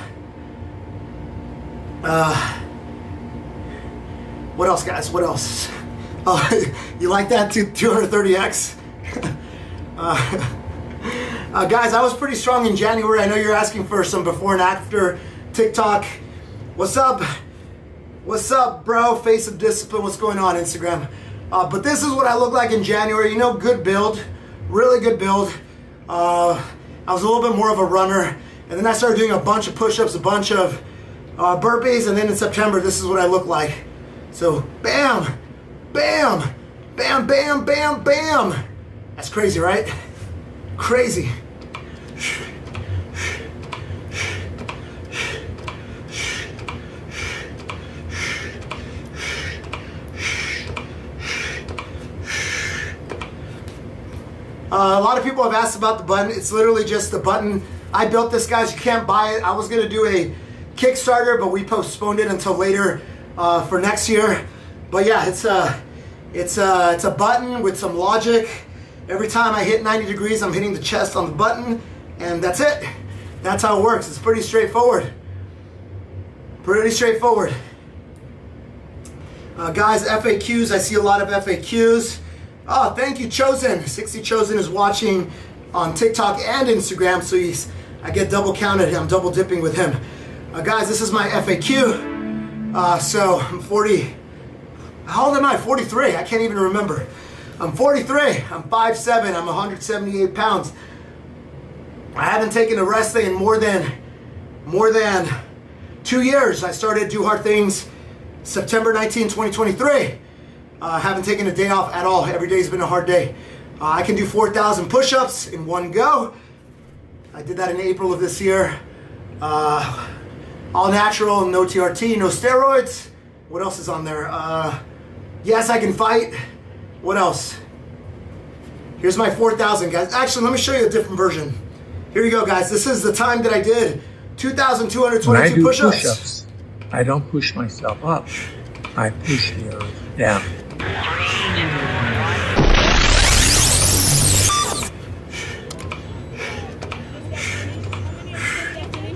else, guys? What else? You like that 230X? Guys, I was pretty strong in January. I know you're asking for some before and after TikTok. What's up? What's up, bro? Face of discipline. What's going on, Instagram? But this is what I look like in January. You know, good build, really good build. I was a little bit more of a runner, and then I started doing a bunch of push-ups, a bunch of burpees, and then in September, this is what I look like. So, bam, bam, bam, bam, bam, bam. That's crazy, right? Crazy. A lot of people have asked about the button. It's literally just the button. I built this, guys. You can't buy it. I was going to do a Kickstarter, but we postponed it until later for next year. But yeah, it's a button with some logic. Every time I hit 90 degrees, I'm hitting the chest on the button, and that's it. That's how it works. It's pretty straightforward. Pretty straightforward. Guys, FAQs. I see a lot of FAQs. Oh, thank you, Chosen. 60 Chosen is watching on TikTok and Instagram, so I get double counted. I'm double dipping with him. Guys, this is my FAQ. So I'm 40. How old am I? 43. I can't even remember. I'm 43. I'm 5'7". I'm 178 pounds. I haven't taken a rest day in more than 2 years. I started Do Hard Things September 19, 2023. Haven't taken a day off at all. Every day's been a hard day. I can do 4,000 push-ups in one go. I did that in April of this year. All natural, no TRT, no steroids. What else is on there? Yes, I can fight. What else? Here's my 4,000, guys. Actually, let me show you a different version. Here you go, guys. This is the time that I did 2,222 push-ups. I don't push myself up. I push the earth down.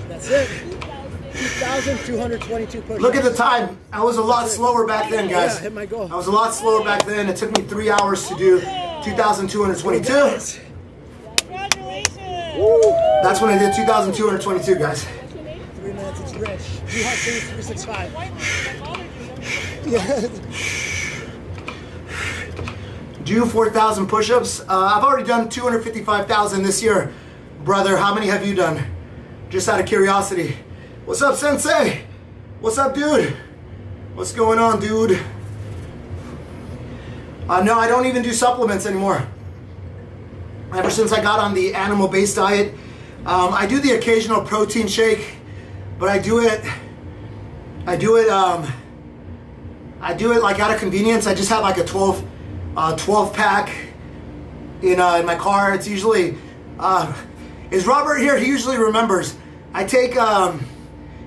That's it. 2,222 push-ups. Look at the time. I was a lot slower back then, guys. Yeah, hit my goal. I was a lot slower back then. It took me 3 hours to do 2,222. Congratulations. That's when I did 2,222, guys. 3 minutes, it's rich. G Hot 365. Yeah. Do 4,000 push-ups. I've already done 255,000 this year. Brother, how many have you done? Just out of curiosity. What's up, Sensei? What's up, dude? What's going on, dude? No, I don't even do supplements anymore. Ever since I got on the animal-based diet, I do the occasional protein shake, but I do it like out of convenience. I just have like a 12 pack in my car. It's usually, is Robert here? He usually remembers. I take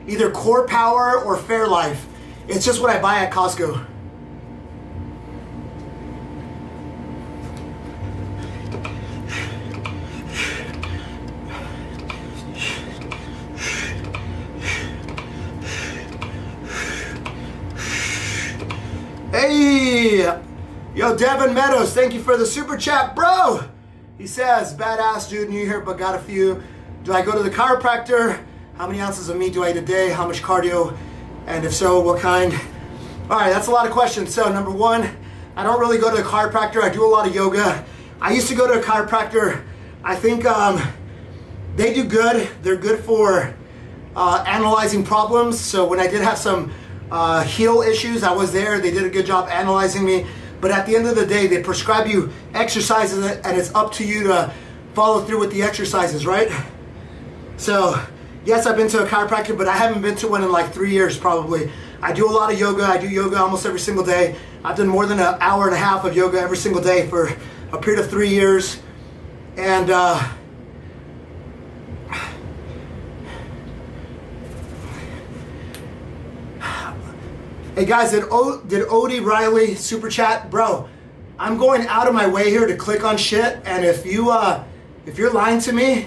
either Core Power or Fairlife. It's just what I buy at Costco. Hey, yo, Devin Meadows, thank you for the super chat, bro. He says, badass dude, new here, but got a few. Do I go to the chiropractor? How many ounces of meat do I eat a day? How much cardio? And if so, what kind? All right, that's a lot of questions. So number one, I don't really go to the chiropractor. I do a lot of yoga. I used to go to a chiropractor. I think they do good. They're good for analyzing problems. So when I did have some heel issues, I was there. They did a good job analyzing me. But at the end of the day, they prescribe you exercises, and it's up to you to follow through with the exercises, right? So yes, I've been to a chiropractor, but I haven't been to one in like 3 years probably. I do a lot of yoga. I do yoga almost every single day. I've done more than an hour and a half of yoga every single day for a period of 3 years. And hey guys, did Odie Riley super chat? Bro, I'm going out of my way here to click on shit, and if you're lying to me,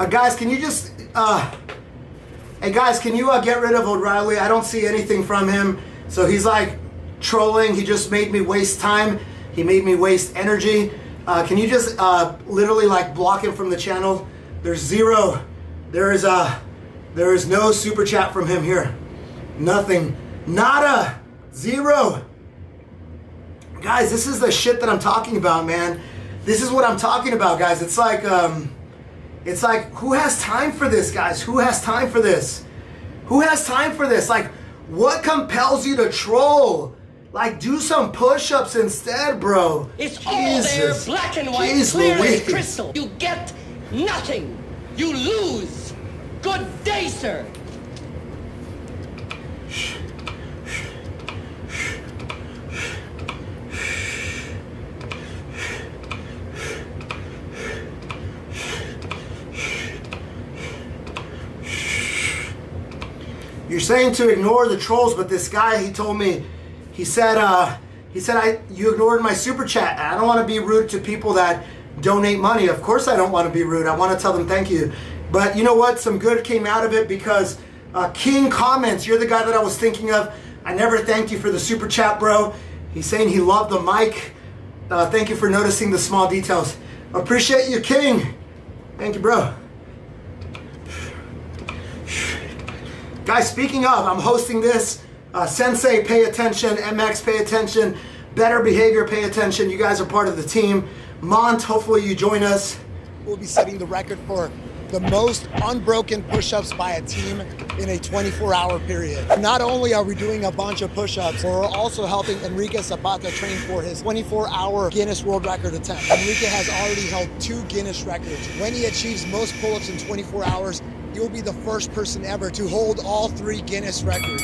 guys, can you just hey guys, can you get rid of O'Reilly? I don't see anything from him. So he's like trolling. He just made me waste time. He made me waste energy. Can you just literally like block him from the channel? There's zero. There is no super chat from him here. Nothing. Nada. Zero. Guys, this is the shit that I'm talking about, man. This is what I'm talking about, guys. It's like who has time for this, guys? Who has time for this? Who has time for this? Like, what compels you to troll? Like, do some push-ups instead, bro. It's all there, black and white, Jeez clear Louise. as crystal. You get nothing. You lose. Good day, sir. You're saying to ignore the trolls, but this guy, he told me, he said you ignored my super chat. I don't want to be rude to people that donate money. Of course I don't want to be rude. I want to tell them thank you. But you know what? Some good came out of it because King Comments, you're the guy that I was thinking of. I never thanked you for the super chat, bro. He's saying he loved the mic. Thank you for noticing the small details. Appreciate you, King. Thank you, bro. Guys, speaking of, I'm hosting this. Sensei, pay attention. MX, pay attention. better behavior, pay attention. You guys are part of the team. Mont, hopefully you join us. We'll be setting the record for the most unbroken push-ups by a team in a 24-hour period. Not only are we doing a bunch of push-ups, we're also helping Enrique Zapata train for his 24-hour Guinness World Record attempt. Enrique has already held 2 Guinness records. When he achieves most pull-ups in 24 hours, he will be the first person ever to hold all 3 Guinness records.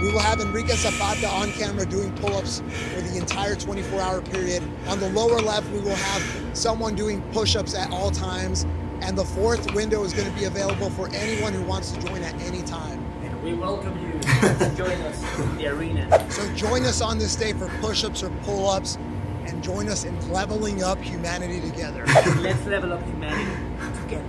We will have Enrique Zapata on camera doing pull-ups for the entire 24-hour period. On the lower left, we will have someone doing push-ups at all times. And the 4th window is going to be available for anyone who wants to join at any time. And we welcome you to join us in the arena. So join us on this day for push-ups or pull-ups, and join us in leveling up humanity together. Let's level up humanity together.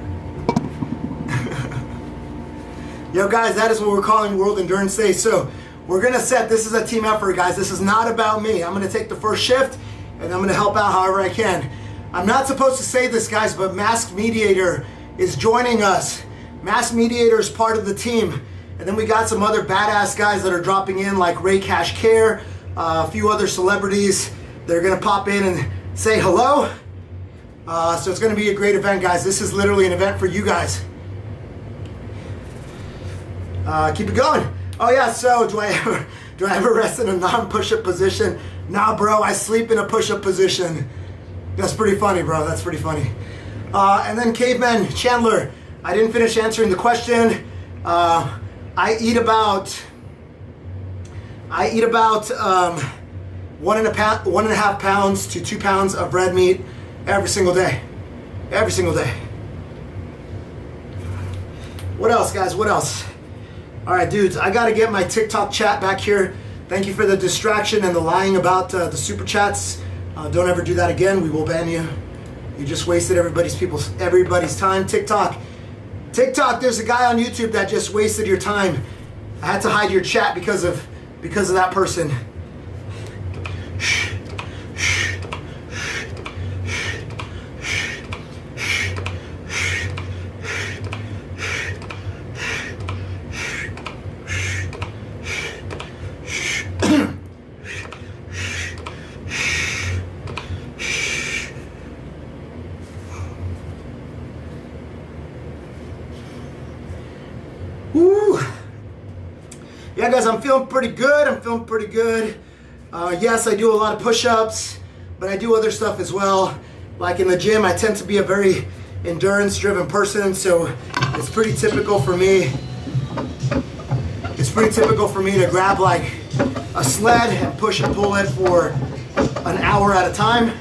Yo guys, that is what we're calling World Endurance Day. So we're gonna set, this is a team effort, guys. This is not about me. I'm gonna take the first shift and I'm gonna help out however I can. I'm not supposed to say this, guys, but Masked Mediator is joining us. Masked Mediator is part of the team. And then we got some other badass guys that are dropping in, like Ray Cash Care, a few other celebrities. They're gonna pop in and say hello. So it's gonna be a great event, guys. This is literally an event for you guys. Keep it going. Oh yeah, so do I ever rest in a non-push-up position? Nah, bro, I sleep in a push-up position. That's pretty funny, bro. That's pretty funny. And then Caveman Chandler, I didn't finish answering the question. I eat about 1.5 pounds to 2 pounds of red meat every single day. Every single day. What else, guys? What else? All right, dudes, I got to get my TikTok chat back here. Thank you for the distraction and the lying about the super chats. Don't ever do that again. We will ban you. You just wasted everybody's time. TikTok, there's a guy on YouTube that just wasted your time. I had to hide your chat because of that person. Yeah, guys, I'm feeling pretty good. Yes, I do a lot of push-ups, but I do other stuff as well. Like in the gym, I tend to be a very endurance-driven person, so it's pretty typical for me. It's pretty typical for me to grab like a sled and push and pull it for an hour at a time.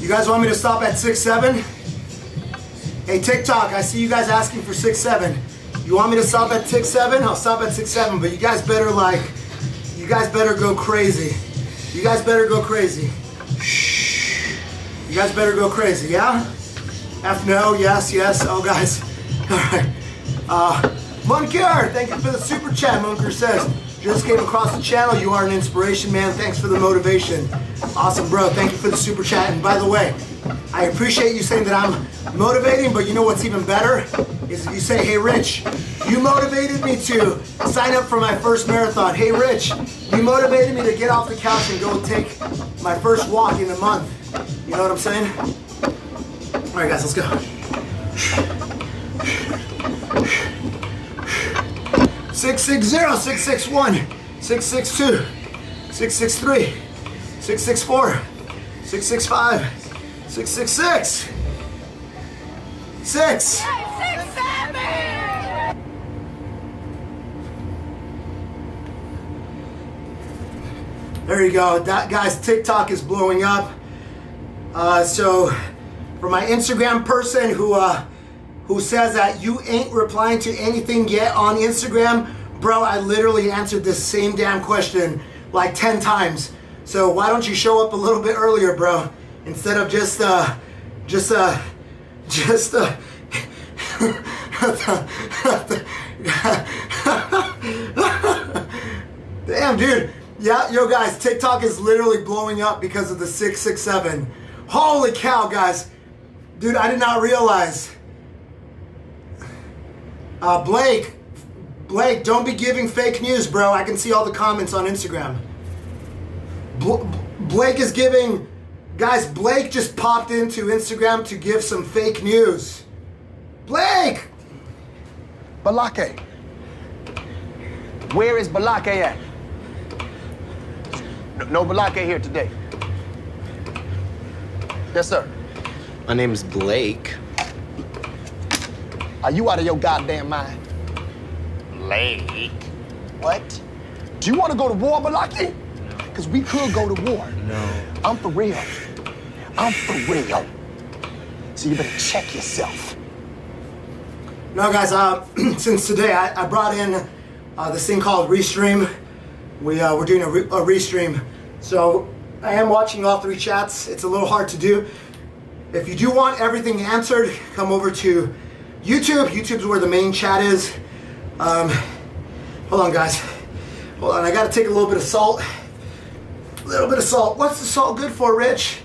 You guys want me to stop at 6'7"? Hey, TikTok, I see you guys asking for 6'7". You want me to stop at 6'7"? I'll stop at 6'7", but you guys better go crazy. You guys better go crazy. You guys better go crazy, yeah? F no, yes, yes. Oh, guys. All right. Munker, thank you for the super chat. Munker says, just came across the channel. You are an inspiration, man. Thanks for the motivation. Awesome, bro. Thank you for the super chat. And by the way, I appreciate you saying that I'm motivating, but you know what's even better? Is if you say, hey, Rich, you motivated me to sign up for my first marathon. Hey, Rich, you motivated me to get off the couch and go take my first walk in a month. You know what I'm saying? All right, guys, let's go. 660, 661, 662, 663, 664, 665, 666, 6. There you go. That, guys, TikTok is blowing up. So for my Instagram person who says that you ain't replying to anything yet on Instagram, bro, I literally answered this same damn question like 10 times. So why don't you show up a little bit earlier, bro? Instead of just damn, dude. Yeah, yo, guys, TikTok is literally blowing up because of the 667. Holy cow, guys. Dude, I did not realize. Blake, don't be giving fake news, bro. I can see all the comments on Instagram. Blake is giving... Guys, Blake just popped into Instagram to give some fake news. Blake! Balake. Where is Balake at? No Balake here today. Yes, sir. My name's Blake. Are you out of your goddamn mind? Blake? What? Do you want to go to war, Balake? Because we could go to war. No. I'm for real. I'm for real. So you better check yourself. No, guys, since today I brought in this thing called Restream. We're doing a Restream. So I am watching all 3 chats. It's a little hard to do. If you do want everything answered, come over to YouTube. YouTube's where the main chat is. Hold on, guys. Hold on, I gotta take a little bit of salt. A little bit of salt. What's the salt good for, Rich?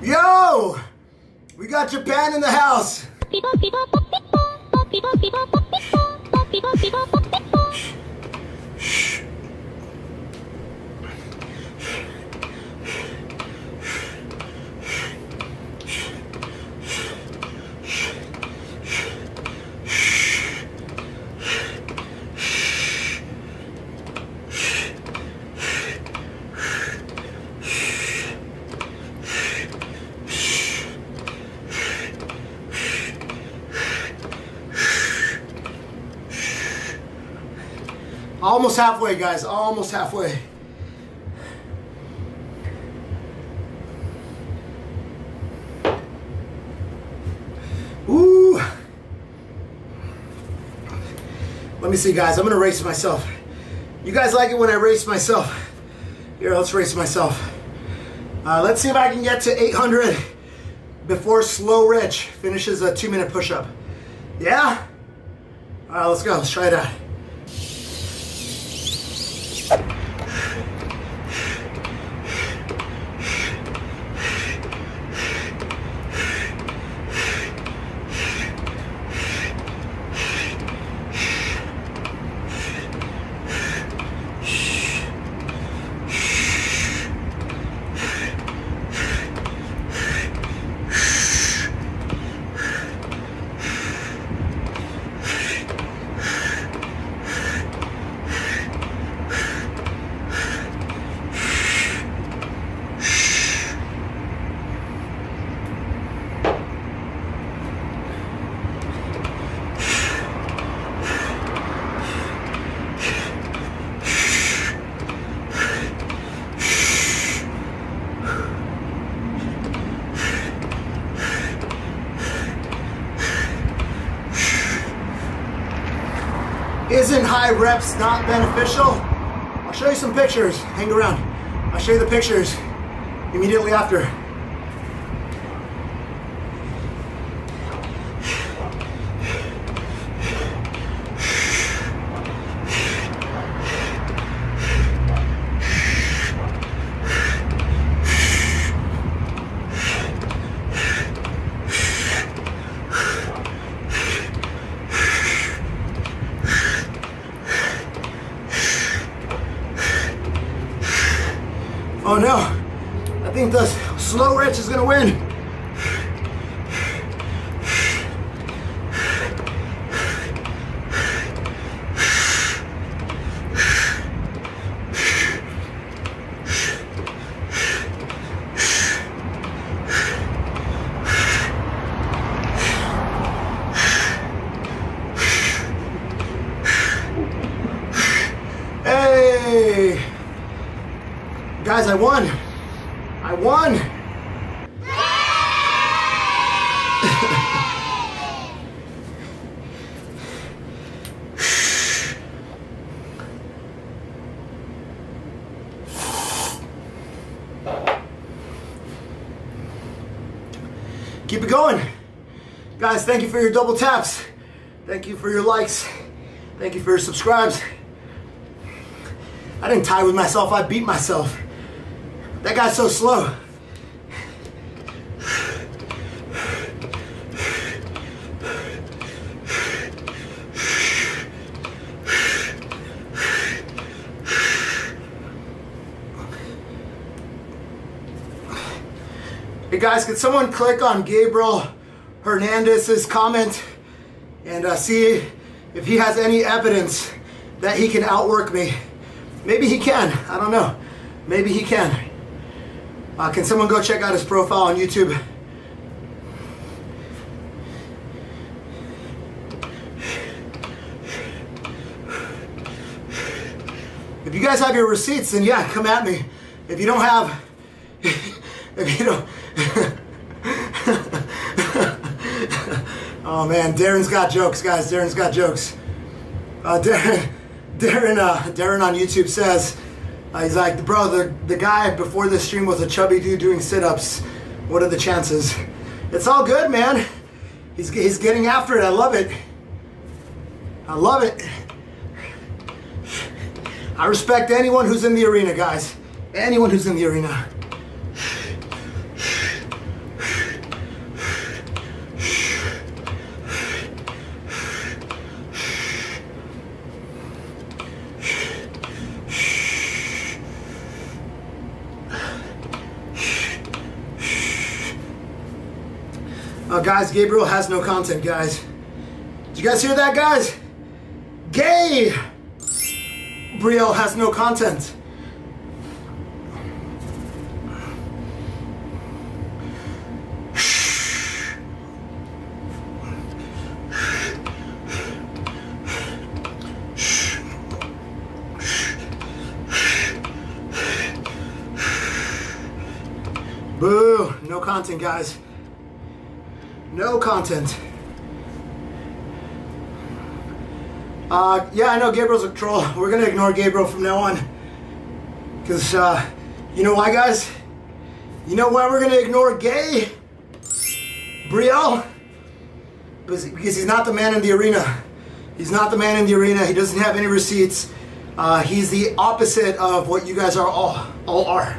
Yo! We got Japan in the house. Almost halfway, guys. Almost halfway. Ooh. Let me see, guys. I'm gonna race myself. You guys like it when I race myself? Here, let's race myself. Let's see if I can get to 800 before Slow Rich finishes a 2-minute push-up. Yeah? All right, let's go. Let's try it out. Isn't high reps not beneficial? I'll show you some pictures. Hang around. I'll show you the pictures immediately after. Oh no, I think the Slow Rich is gonna win. Hey! Guys, I won. I won. Keep it going. Guys, thank you for your double taps. Thank you for your likes. Thank you for your subscribes. I didn't tie with myself, I beat myself. That guy's so slow. Hey guys, can someone click on Gabriel Hernandez's comment and see if he has any evidence that he can outwork me? Maybe he can, I don't know. Maybe he can. Can someone go check out his profile on YouTube? If you guys have your receipts, then yeah, come at me. If you don't have, if you don't, oh man, Darren's got jokes, guys. Darren's got jokes. Darren on YouTube says, he's like, bro, the guy before this stream was a chubby dude doing sit-ups. What are the chances? It's all good, man. He's getting after it. I love it. I love it. I respect anyone who's in the arena, guys. Anyone who's in the arena. Guys, Gabriel has no content, guys. Did you guys hear that, guys? Gabriel has no content. Boo, no content, guys. No content. Yeah, I know Gabriel's a troll. We're gonna ignore Gabriel from now on. Because, you know why, guys? You know why we're gonna ignore Gabriel? Because he's not the man in the arena. He's not the man in the arena. He doesn't have any receipts. He's the opposite of what you guys are all are.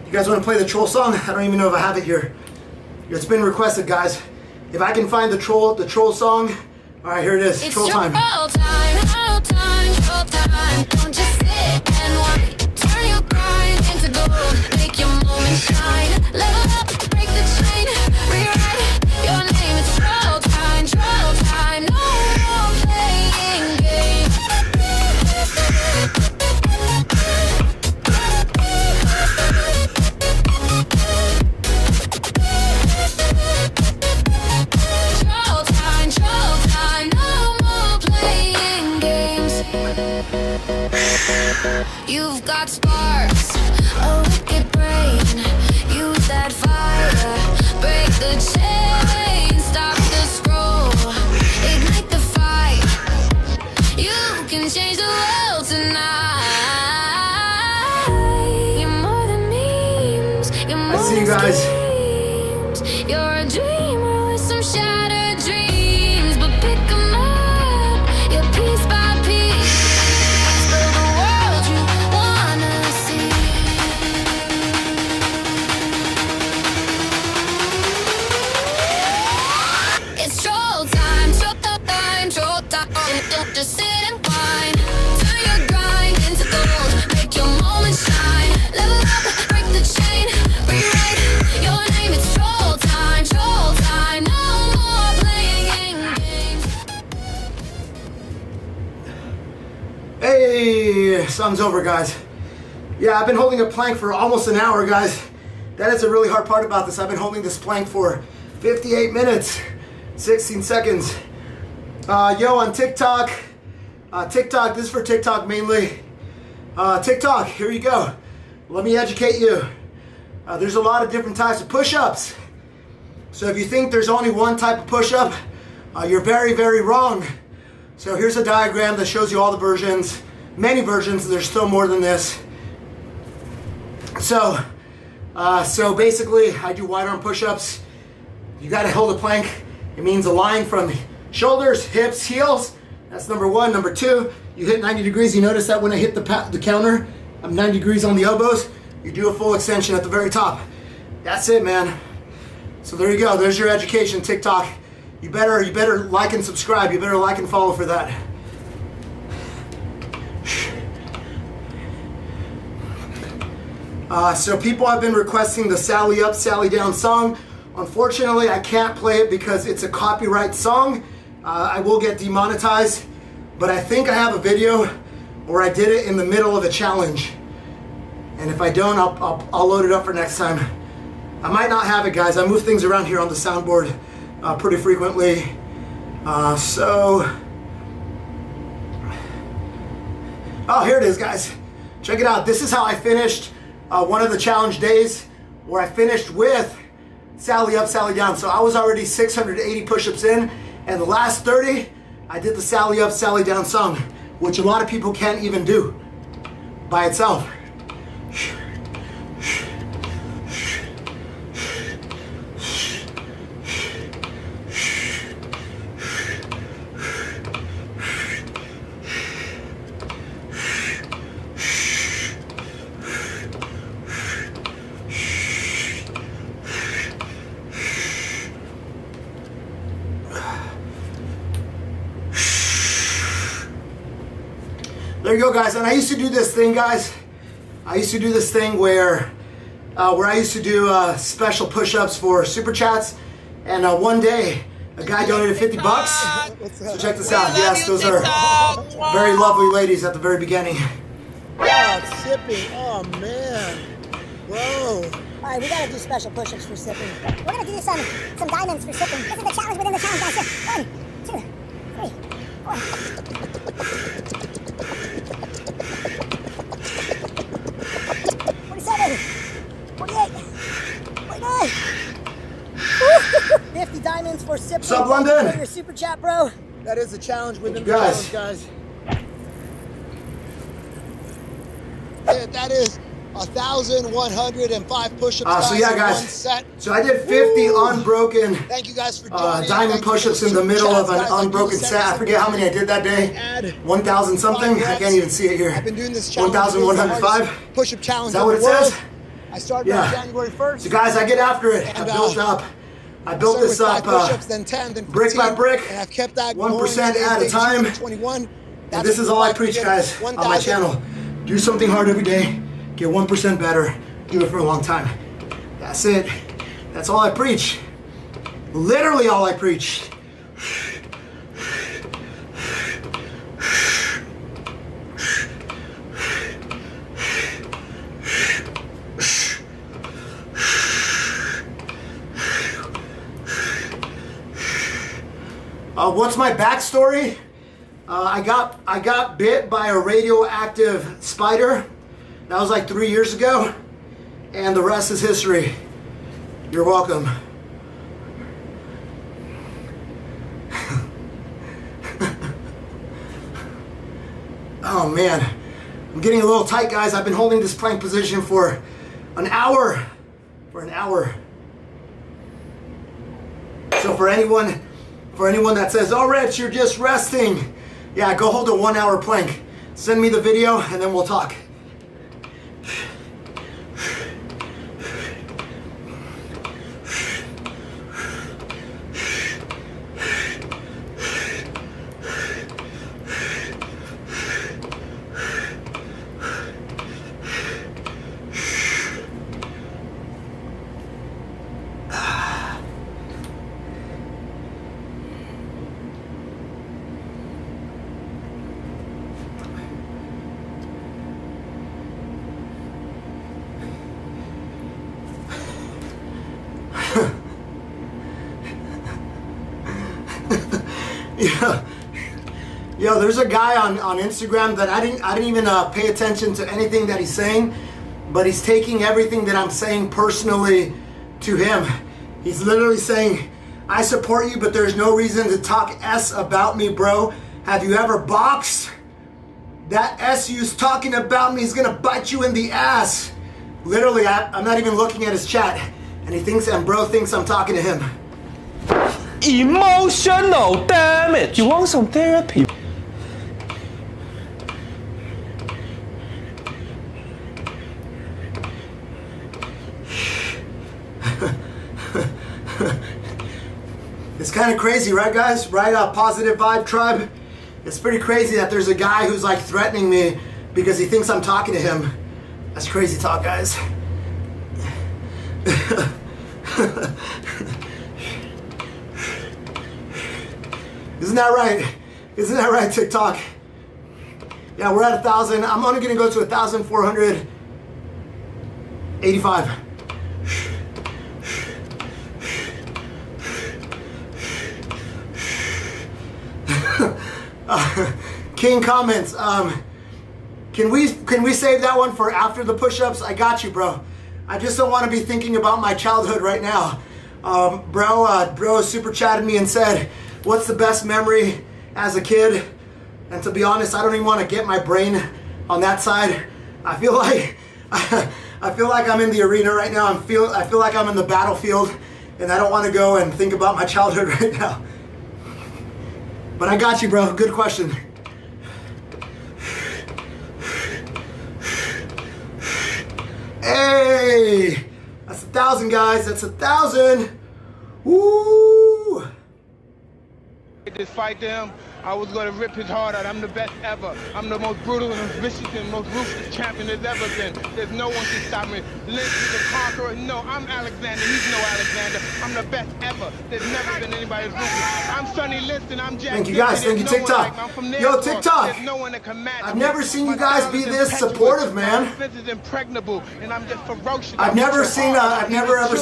You guys want to play the troll song? I don't even know if I have it here. It's been requested, guys. If I can find the troll song. All right, here it is. It's troll time. Troll time, troll time, troll time. Don't just sit and watch. Turn your grind into gold. Make your moment shine. Level up, break the chain. Rewrite your name. It's troll time, troll time. No more playing games. You've got sparks, a wicked brain. Use that fire, break the chain, stop the scroll, ignite the fight. You can change the world tonight. You're more than memes. You're more I see you guys. dreams. You're a dreamer with some shattered dreams, but pick 'em up, yeah, piece by piece. Don't just sit and whine. Turn your grind into gold. Make your moment shine. Level up, break the chain. Rewrite your name. It's troll time, troll time. No more playing games. Hey, song's over, guys. Yeah, I've been holding a plank for almost an hour, guys. That is a really hard part about this. I've been holding this plank for 58 minutes, 16 seconds. Yo, on TikTok, this is for TikTok mainly. TikTok, here you go. Let me educate you. There's a lot of different types of push-ups. So if you think there's only one type of push-up, you're very, very wrong. So here's a diagram that shows you all the versions, many versions. There's still more than this. So basically, I do wide arm push-ups. You got to hold a plank. It means a line from shoulders, hips, heels. That's number one. Number two, you hit 90 degrees. You notice that when I hit the counter, I'm 90 degrees on the elbows. You do a full extension at the very top. That's it, man. So there you go. There's your education, TikTok. You better like and subscribe. You better like and follow for that. So people have been requesting the Sally Up, Sally Down song. Unfortunately, I can't play it because it's a copyright song. I will get demonetized, but I think I have a video where I did it in the middle of a challenge. And if I don't, I'll load it up for next time. I might not have it, guys. I move things around here on the soundboard pretty frequently. Oh, here it is, guys. Check it out. This is how I finished one of the challenge days, where I finished with Sally Up, Sally Down. So I was already 680 push-ups in, and the last 30, I did the Sally Up, Sally Down song, which a lot of people can't even do by itself. There you go, guys. And I used to do this thing, guys. I used to do this thing where I used to do special push-ups for super chats. And one day, a guy donated 50 bucks. So check this out. Yes, those are very lovely ladies at the very beginning. Wow, sipping. Oh, man. Bro. All right, we gotta do special push-ups for sipping. We're gonna do some diamonds for sipping. This is the challenge within the challenge, guys. 1, 2, 3, 4. 47, 48, 49. 50 diamonds for sipping. What's up, London? For your super chat, bro. That is a challenge within the challenge, guys. Yeah, that is 1,105 push-ups. So yeah, guys. One set. So I did 50 unbroken Thank you guys for joining. diamond push-ups in the middle of an unbroken set. I forget how many I did that day. 1,000 something. I can't even see it here. I've been doing this challenge. 1,105. Push-up challenge. Is that what it says? I started on January 1st. So guys, I get after it. I built up. I built this up push-ups, then 10, then 15, brick by brick, and I've kept that 1% at a time. 21. And this is all I preach, guys, on my channel. Do something hard every day. Get 1% better. Do it for a long time. That's it. That's all I preach. Literally all I preach. What's my backstory? I got bit by a radioactive spider. That was like 3 years ago, and the rest is history. You're welcome. Oh man, I'm getting a little tight, guys. I've been holding this plank position for an hour. So for anyone that says, "Oh, Rich, you're just resting," yeah, go hold a 1 hour plank. Send me the video, and then we'll talk. Yo, there's a guy on Instagram that I didn't even pay attention to anything that he's saying, but he's taking everything that I'm saying personally to him. He's literally saying, "I support you, but there's no reason to talk S about me, bro. Have you ever boxed? That SU's talking about me. He's gonna bite you in the ass. Literally, I'm not even looking at his chat. And he thinks, and bro thinks I'm talking to him. Emotional damage. You want some therapy? It's kind of crazy, right, guys? Right? Positive vibe tribe. It's pretty crazy that there's a guy who's like threatening me because he thinks I'm talking to him. That's crazy talk, guys. Isn't that right? Isn't that right, TikTok? Yeah, we're at 1,000. I'm only gonna go to 1,485. King comments. Can we save that one for after the push-ups? I got you, bro. I just don't want to be thinking about my childhood right now. Bro super chatted me and said, what's the best memory as a kid? And to be honest, I don't even want to get my brain on that side. I feel like I'm in the arena right now. I feel like I'm in the battlefield, and I don't want to go and think about my childhood right now. But I got you, bro. Good question. Hey, that's 1,000, guys. That's 1,000. Woo! This fight them, I was going to rip his heart out. I'm the best ever. I'm the most brutal and vicious and most ruthless champion there's ever been. There's no one can stop me. Lynch is the conqueror. No, I'm Alexander. He's no Alexander. I'm the best ever. There's never been anybody as ruthless. I'm Sonny Liston. I'm Jack. Thank you, guys. Thank you, TikTok. Yo, TikTok. There's no one that can match I've never seen you guys be this supportive, man. My defense is impregnable, and I'm just ferocious. I've never ever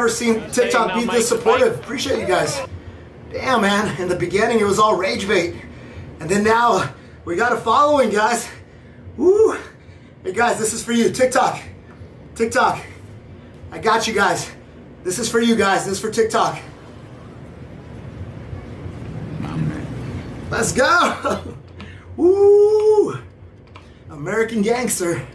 seen TikTok be this supportive. Appreciate you guys. Damn, man. In the beginning, it was all rage bait. And then now, we got a following, guys. Woo. Hey, guys, this is for you. TikTok. TikTok. I got you guys. This is for you guys. This is for TikTok. Let's go. Woo. American Gangster.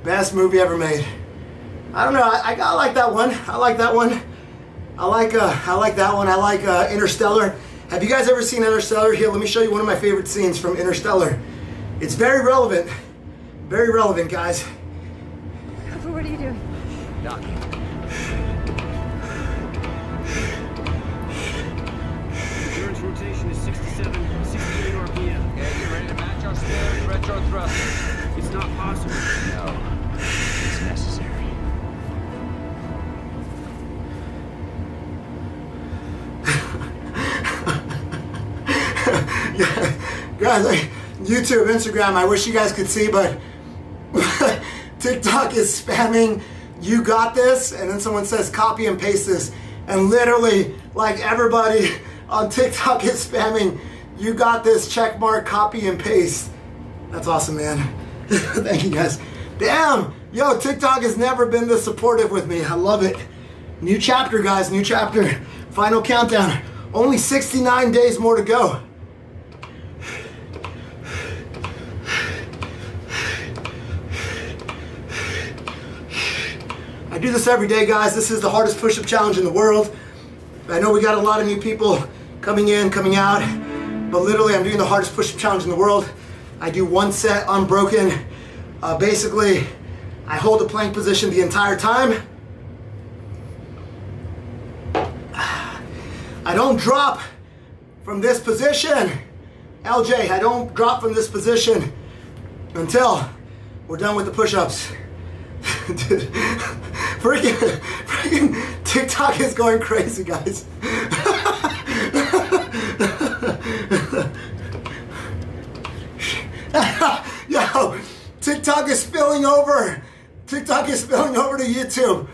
Best movie ever made. I don't know. I like that one. I like that one. I like that one. I like Interstellar. Have you guys ever seen Interstellar? Here, let me show you one of my favorite scenes from Interstellar. It's very relevant. Very relevant, guys. What are you doing? Docking. Endurance rotation is 68 RPM. Okay, you ready to match our standard retro thrusters? It's not possible. No. It's necessary. Guys, like YouTube, Instagram, I wish you guys could see, but TikTok is spamming, you got this, and then someone says copy and paste this, and literally, like everybody on TikTok is spamming, you got this, check mark, copy and paste. That's awesome, man. Thank you, guys. Damn, yo, TikTok has never been this supportive with me. I love it. New chapter, guys, new chapter. Final countdown. Only 69 days more to go. I do this every day, guys. This is the hardest push-up challenge in the world. I know we got a lot of new people coming in, coming out, but literally I'm doing the hardest push-up challenge in the world. I do one set unbroken. Basically, I hold the plank position the entire time. I don't drop from this position. LJ, I don't drop from this position until we're done with the push-ups. Dude, freaking TikTok is going crazy, guys. Yo, TikTok is spilling over. TikTok is spilling over to YouTube.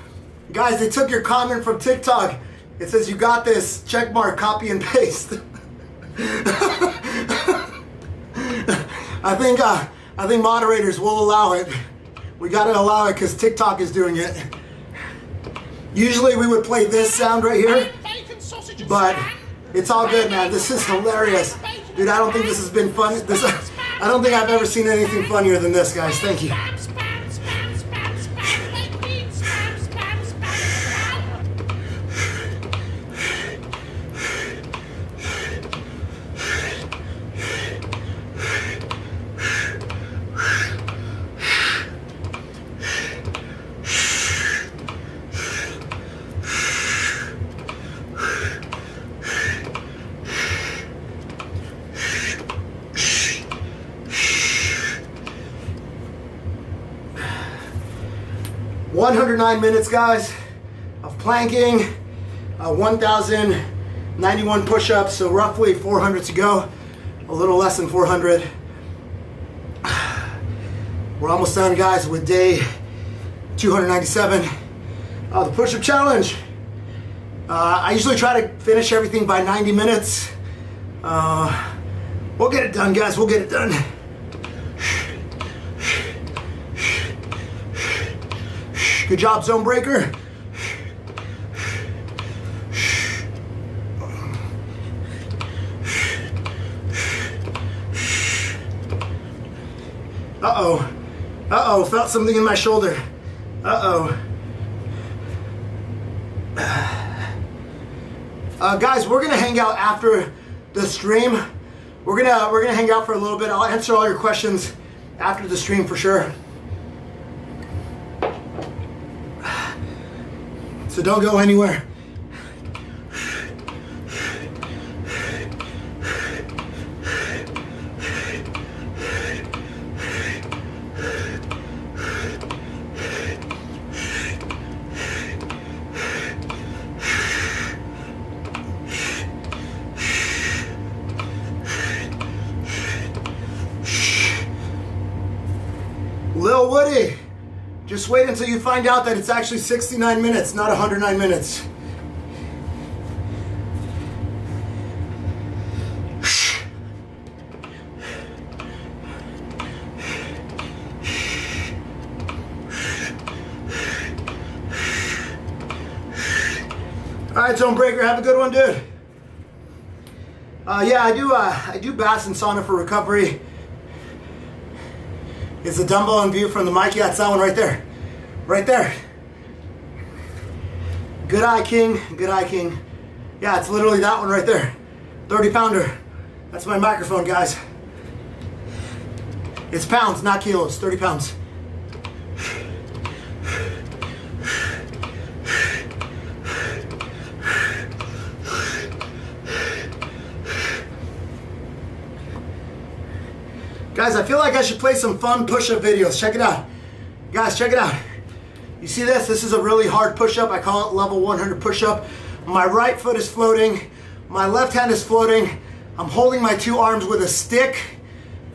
Guys, they took your comment from TikTok. It says you got this. Check mark, copy and paste. I think moderators will allow it. We gotta allow it because TikTok is doing it. Usually we would play this sound right here, but it's all good, man. This is hilarious. Dude, I don't think this has been fun. I don't think I've ever seen anything funnier than this, guys. Thank you. $109 minutes, guys, of planking, 1,091 push-ups, so roughly 400 to go, a little less than 400. We're almost done, guys, with day 297 of the push-up challenge. I usually try to finish everything by 90 minutes. We'll get it done, guys, we'll get it done. Good job, Zone Breaker. Uh-oh. Uh-oh, felt something in my shoulder. Uh-oh. Guys, we're gonna hang out after the stream. We're gonna hang out for a little bit. I'll answer all your questions after the stream for sure. So don't go anywhere. Lil Woody. Just wait until you find out that it's actually 69 minutes, not 109 minutes. All right, Zone Breaker, have a good one, dude. Yeah, I do baths and sauna for recovery. Is the dumbbell in view from the mic? Yeah, it's that one right there. Right there. Good eye, King. Good eye, King. Yeah, it's literally that one right there. 30-pounder. That's my microphone, guys. It's pounds, not kilos. 30 pounds. Guys, I feel like I should play some fun push-up videos. Check it out. Guys, check it out. You see this? This is a really hard push-up. I call it level 100 push-up. My right foot is floating. My left hand is floating. I'm holding my two arms with a stick.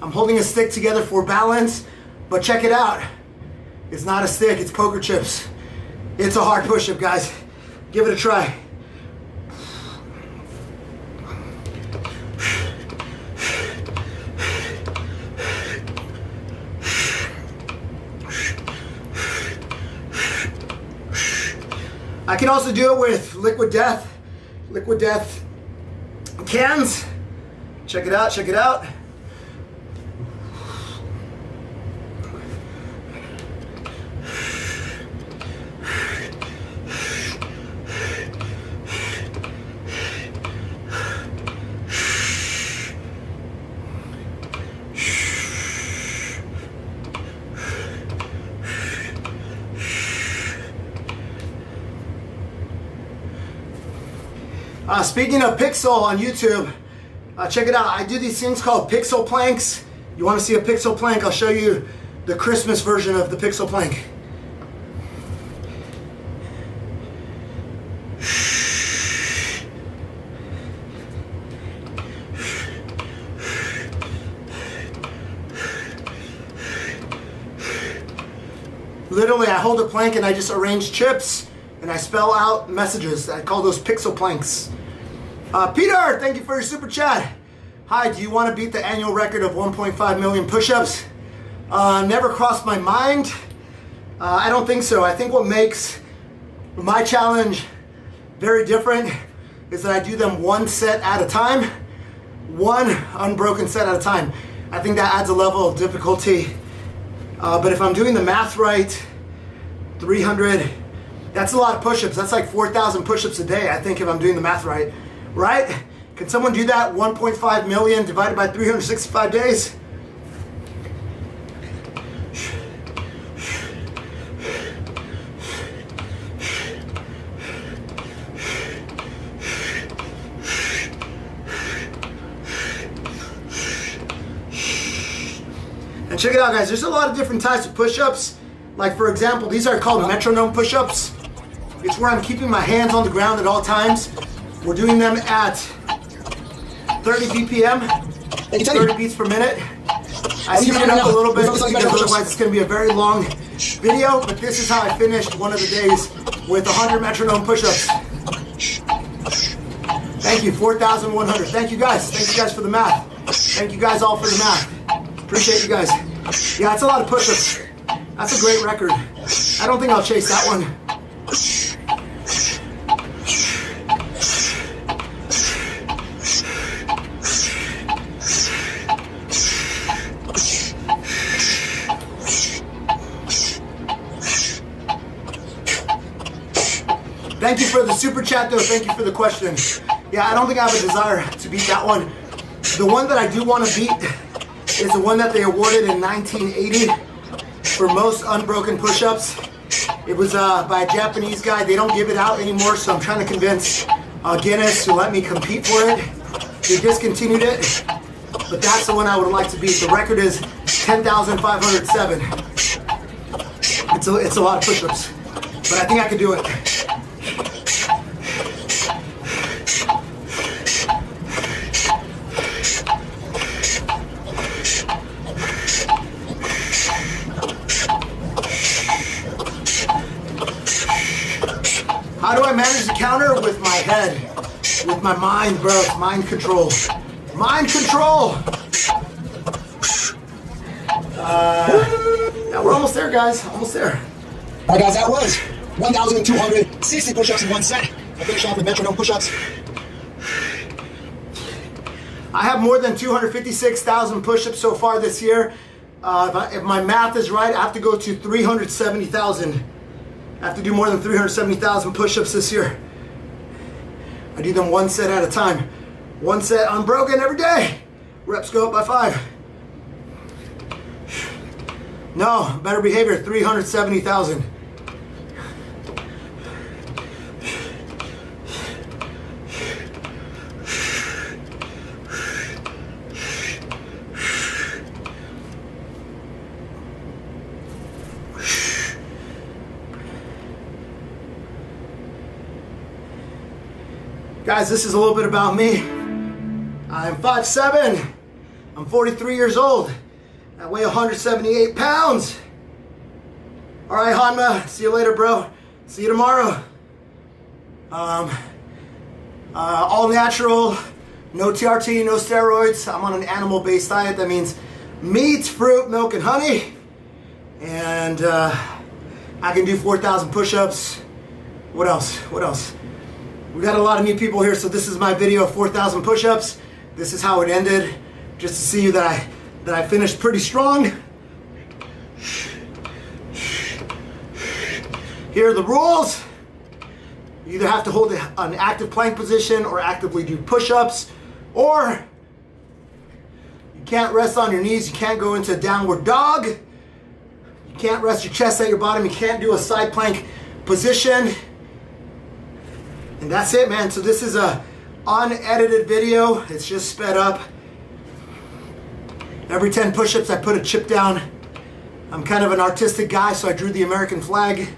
I'm holding a stick together for balance. But check it out. It's not a stick, it's poker chips. It's a hard push-up, guys. Give it a try. I can also do it with Liquid Death cans. Check it out, check it out. Speaking of Pixel on YouTube, check it out. I do these things called Pixel Planks. You want to see a Pixel Plank? I'll show you the Christmas version of the Pixel Plank. Literally, I hold a plank and I just arrange chips and I spell out messages. I call those pixel planks. Peter, thank you for your super chat. Hi, do you want to beat the annual record of 1.5 million push-ups? Never crossed my mind. I don't think so. I think what makes my challenge very different is that I do them one set at a time, one unbroken set at a time. I think that adds a level of difficulty. But if I'm doing the math right, 300, that's a lot of push-ups. That's like 4,000 push-ups a day, I think, if I'm doing the math right. Right? Can someone do that? 1.5 million divided by 365 days? And check it out, guys. There's a lot of different types of push-ups. Like, for example, these are called metronome push-ups. It's where I'm keeping my hands on the ground at all times. We're doing them at 30 BPM, 30 beats per minute. I speed it up a little bit because otherwise it's going to be a very long video, but this is how I finished one of the days with 100 metronome push-ups. Thank you, 4,100. Thank you guys. Thank you guys for the math. Thank you guys all for the math. Appreciate you guys. Yeah, it's a lot of push-ups. That's a great record. I don't think I'll chase that one. Thank you for the super chat though, thank you for the question. Yeah, I don't think I have a desire to beat that one. The one that I do want to beat is the one that they awarded in 1980 for most unbroken push-ups. It was by a Japanese guy. They don't give it out anymore, so I'm trying to convince Guinness to let me compete for it. They discontinued it, but that's the one I would like to beat. The record is 10,507. It's a lot of push-ups, but I think I could do it. How do I manage the counter? With my head, with my mind, bro. It's mind control. Mind control! Yeah, we're almost there, guys. Almost there. All right, guys, that was 1,260 push-ups in one set. I finished off with metronome push-ups. I have more than 256,000 push-ups so far this year. If my math is right, I have to go to 370,000. I have to do more than 370,000 push-ups this year. I do them one set at a time. One set unbroken every day. Reps go up by 5. No, better behavior, 370,000. Guys, this is a little bit about me. I'm 5'7". I'm 43 years old. I weigh 178 pounds. All right, Hanma, see you later, bro. See you tomorrow. All natural, no TRT, no steroids. I'm on an animal-based diet. That means meat, fruit, milk, and honey. And I can do 4,000 push-ups. What else? What else? We got a lot of new people here, so this is my video of 4,000 push-ups. This is how it ended, just to see that I finished pretty strong. Here are the rules. You either have to hold an active plank position or actively do push-ups, or you can't rest on your knees. You can't go into a downward dog. You can't rest your chest at your bottom. You can't do a side plank position. And that's it, man. So this is a unedited video. It's just sped up. Every 10 push-ups, I put a chip down. I'm kind of an artistic guy, so I drew the American flag.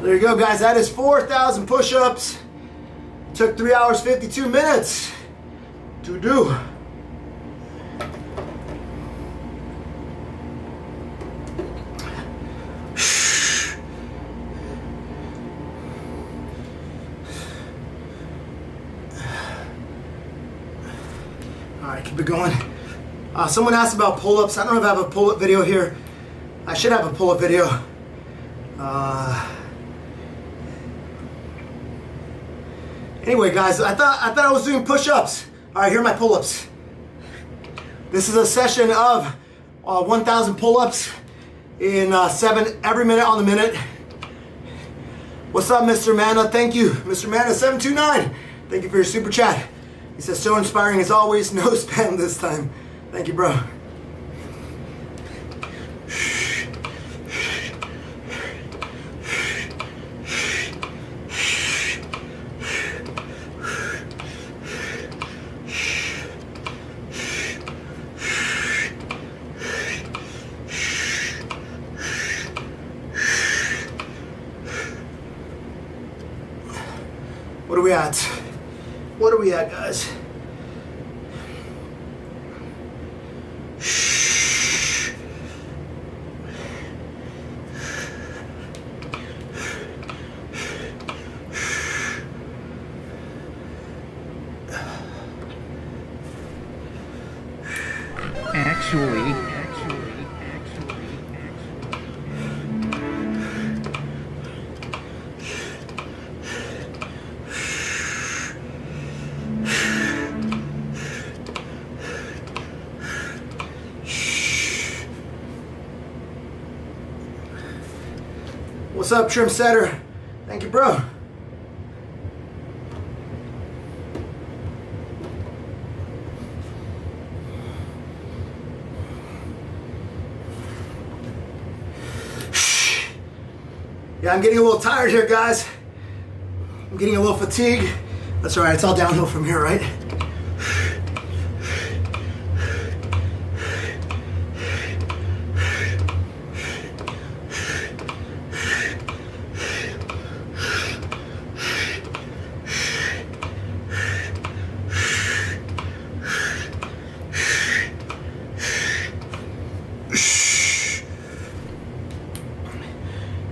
There you go, guys. That is 4,000 push-ups. Took 3 hours, 52 minutes to do. All right, keep it going. Someone asked about pull-ups. I don't know if I have a pull-up video here. I should have a pull-up video. Anyway, guys, I thought I was doing push-ups. All right, here are my pull-ups. This is a session of 1,000 pull-ups in 7 every minute on the minute. What's up, Mr. Mana? Thank you, Mr. Mana 729. Thank you for your super chat. He says, so inspiring as always. No spam this time. Thank you, bro. What are we at? What are we at, guys? Actually. What's up, Trim Setter? Thank you, bro. Yeah, I'm getting a little tired here, guys. I'm getting a little fatigued. That's all right, it's all downhill from here, right?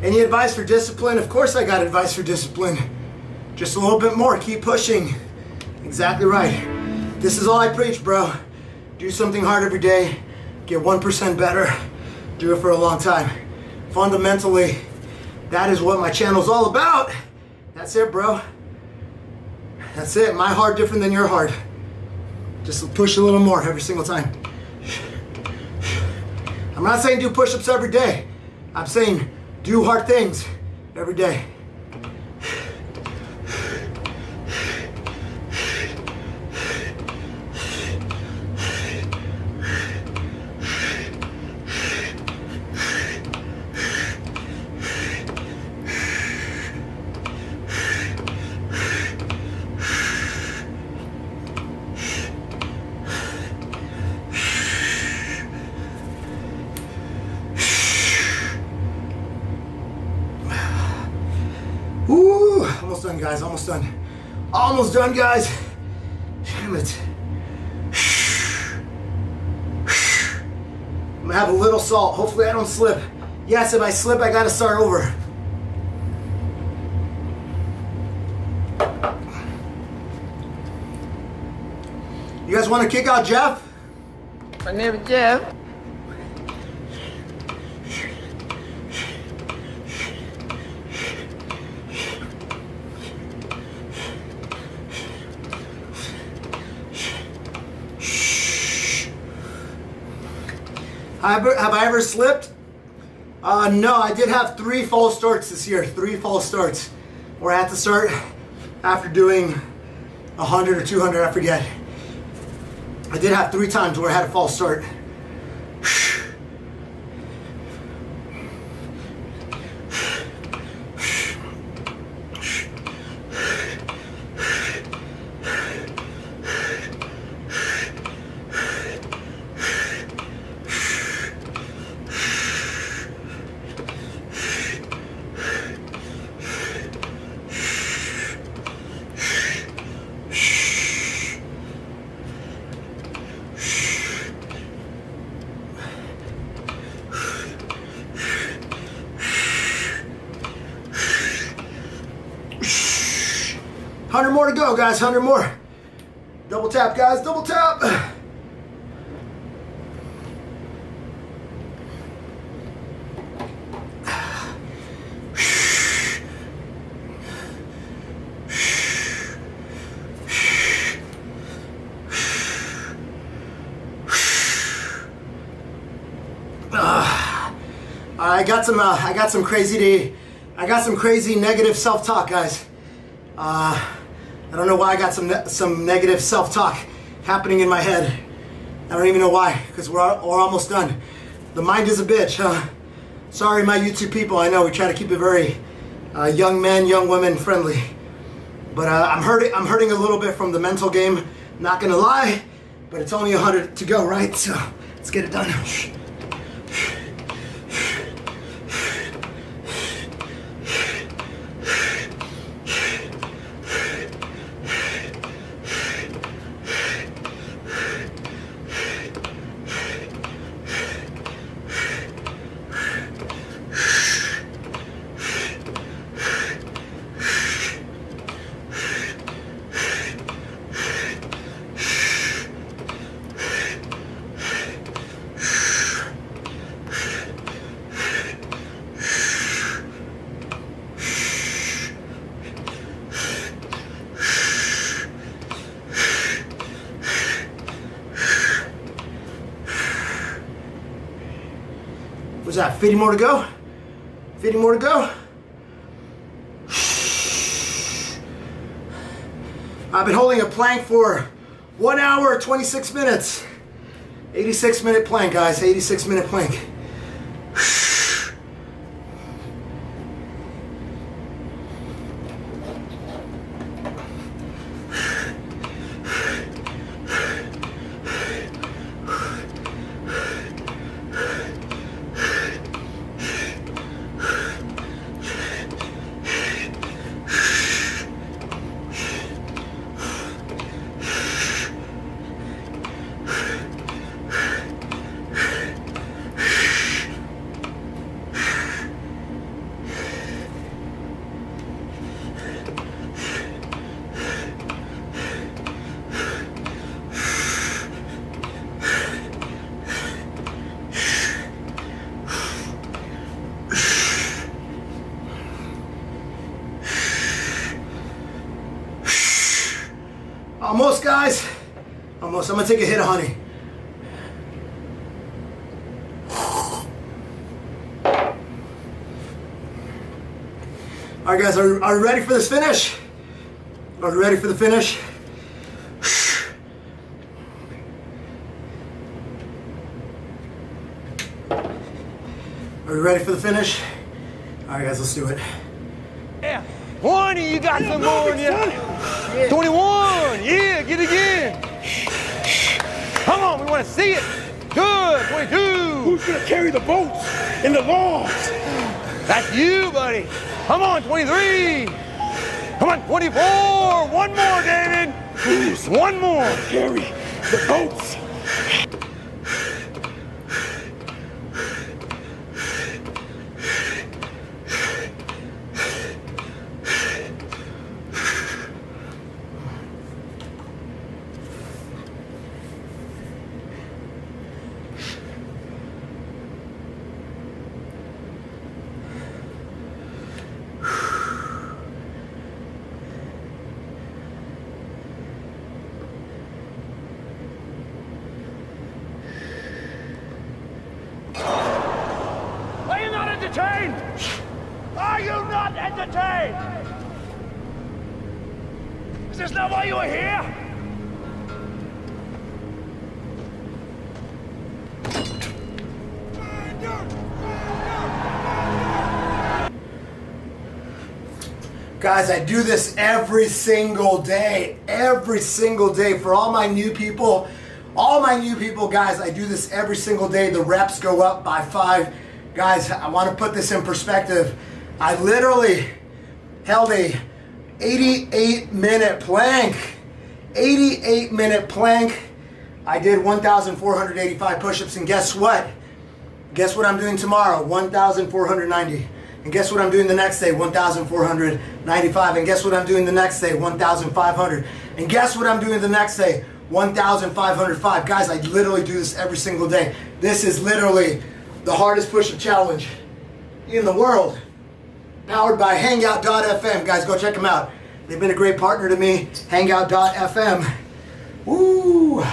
Any advice for discipline? Of course I got advice for discipline. Just a little bit more, keep pushing. Exactly right. This is all I preach, bro. Do something hard every day, get 1% better, do it for a long time. Fundamentally, that is what my channel's all about. That's it, bro. That's it, my heart different than your heart. Just push a little more every single time. I'm not saying do push-ups every day. I'm saying do hard things every day. Almost done, guys. Almost done. Almost done, guys. Damn it. I'm gonna have a little salt. Hopefully I don't slip. Yes, if I slip, I gotta start over. You guys want to kick out Jeff? My name is Jeff. Have I ever slipped? No, I did have 3 false starts this year. 3 false starts where I had to start after doing 100 or 200, I forget. I did have 3 times where I had a false start. 100 more to go, guys. 100 more. Double tap, guys. Double tap. I got some crazy negative self-talk, guys. I don't know why I got some negative self-talk happening in my head. I don't even know why, because we're almost done. The mind is a bitch, huh? Sorry, my YouTube people. I know we try to keep it very young men, young women friendly, but I'm hurting a little bit from the mental game. Not gonna lie, but it's only 100 to go, right? So let's get it done. What's that, 50 more to go? 50 more to go? I've been holding a plank for 1 hour, 26 minutes. 86-minute plank, guys, 86-minute plank. Almost, guys. Almost. I'm gonna take a hit of honey. All right, guys, are you ready for this finish? Are you ready for the finish? Are you ready for the finish? All right, guys, let's do it. Yeah. 20, you got some more in you. 21, yeah, get it again. Come on, we want to see it. Good, 22. Who's gonna carry the boats and the logs? That's you, buddy. Come on, 23. Come on, 24. One more, David. Who's one more. Carry the boats. entertained? Are you not entertained? Is this not why you are here? Guys, I do this every single day for all my new people. Guys, I do this every single day. The reps go up by 5. Guys, I want to put this in perspective. I literally held a 88-minute plank. 88-minute plank. I did 1,485 push-ups, and guess what? Guess what I'm doing tomorrow? 1,490. And guess what I'm doing the next day? 1,495. And guess what I'm doing the next day? 1,500. And guess what I'm doing the next day? 1,505. Guys, I literally do this every single day. This is literally the hardest push-up challenge in the world. Powered by Hangout.fm. Guys, go check them out. They've been a great partner to me. Hangout.fm. Woo!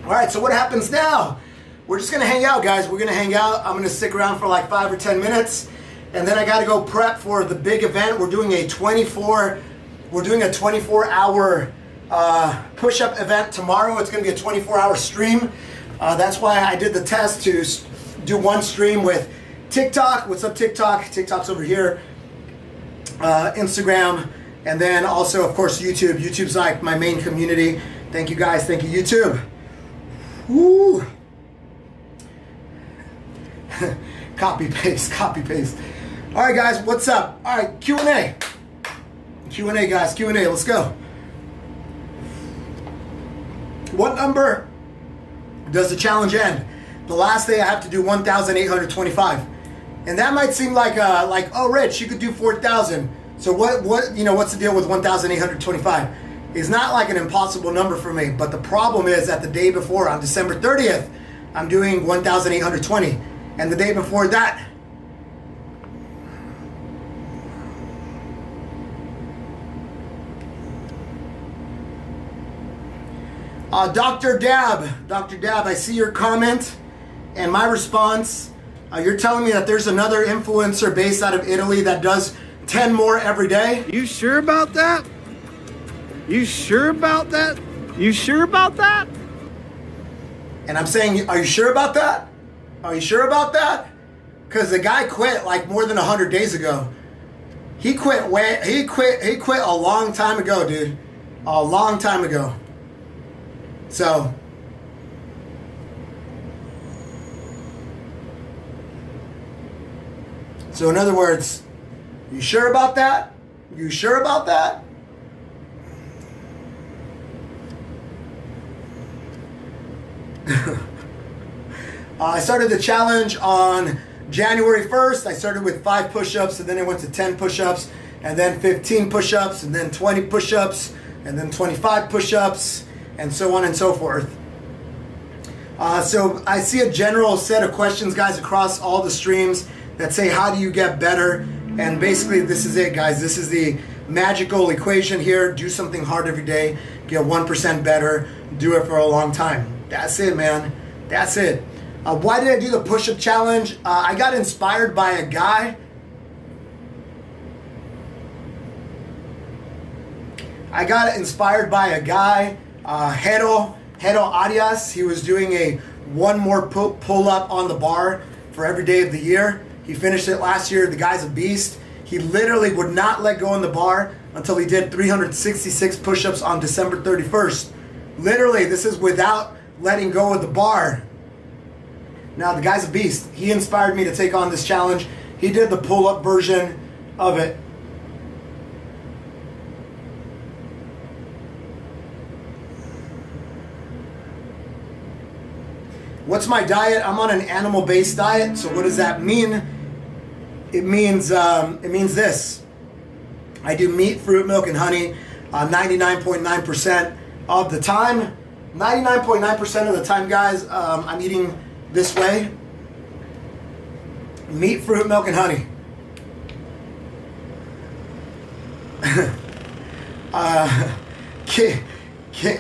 Alright, so what happens now? We're just going to hang out, guys. We're going to hang out. I'm going to stick around for like 5 or 10 minutes. And then I got to go prep for the big event. We're doing a 24-hour push-up event tomorrow. It's going to be a 24-hour stream. That's why I did the test to do one stream with TikTok. What's up, TikTok? TikTok's over here. Instagram. And then also, of course, YouTube. YouTube's like my main community. Thank you, guys. Thank you, YouTube. Woo! Copy, paste, copy, paste. All right, guys, what's up? All right, Q&A. Q&A, guys, Q&A. Let's go. What number does the challenge end? The last day I have to do 1,825. And that might seem like oh, Rich, you could do 4,000. So what's the deal with 1,825? It's not like an impossible number for me, but the problem is that the day before, on December 30th, I'm doing 1,820. And the day before that, Dr. Dab, I see your comment and my response. You're telling me that there's another influencer based out of Italy that does 10 more every day? You sure about that? You sure about that? You sure about that? And I'm saying, are you sure about that? Are you sure about that? Because the guy quit like more than 100 days ago. He quit a long time ago, dude. A long time ago. So in other words, you sure about that? You sure about that? I started the challenge on January 1st. I started with 5 push-ups, and then I went to 10 push-ups, and then 15 push-ups, and then 20 push-ups, and then 25 push-ups, and so on and so forth. So I see a general set of questions, guys, across all the streams that say, how do you get better? And basically, this is it, guys. This is the magical equation here. Do something hard every day. Get 1% better. Do it for a long time. That's it, man. That's it. Why did I do the push-up challenge? I got inspired by a guy. Hero Arias. He was doing a one more pull-up on the bar for every day of the year. He finished it last year. The guy's a beast. He literally would not let go on the bar until he did 366 push-ups on December 31st. Literally, this is without letting go of the bar. Now, the guy's a beast. He inspired me to take on this challenge. He did the pull-up version of it. What's my diet? I'm on an animal-based diet. So what does that mean? It means this. I do meat, fruit, milk, and honey 99.9% of the time. 99.9% of the time, guys, I'm eating this way. Meat, fruit, milk, and honey.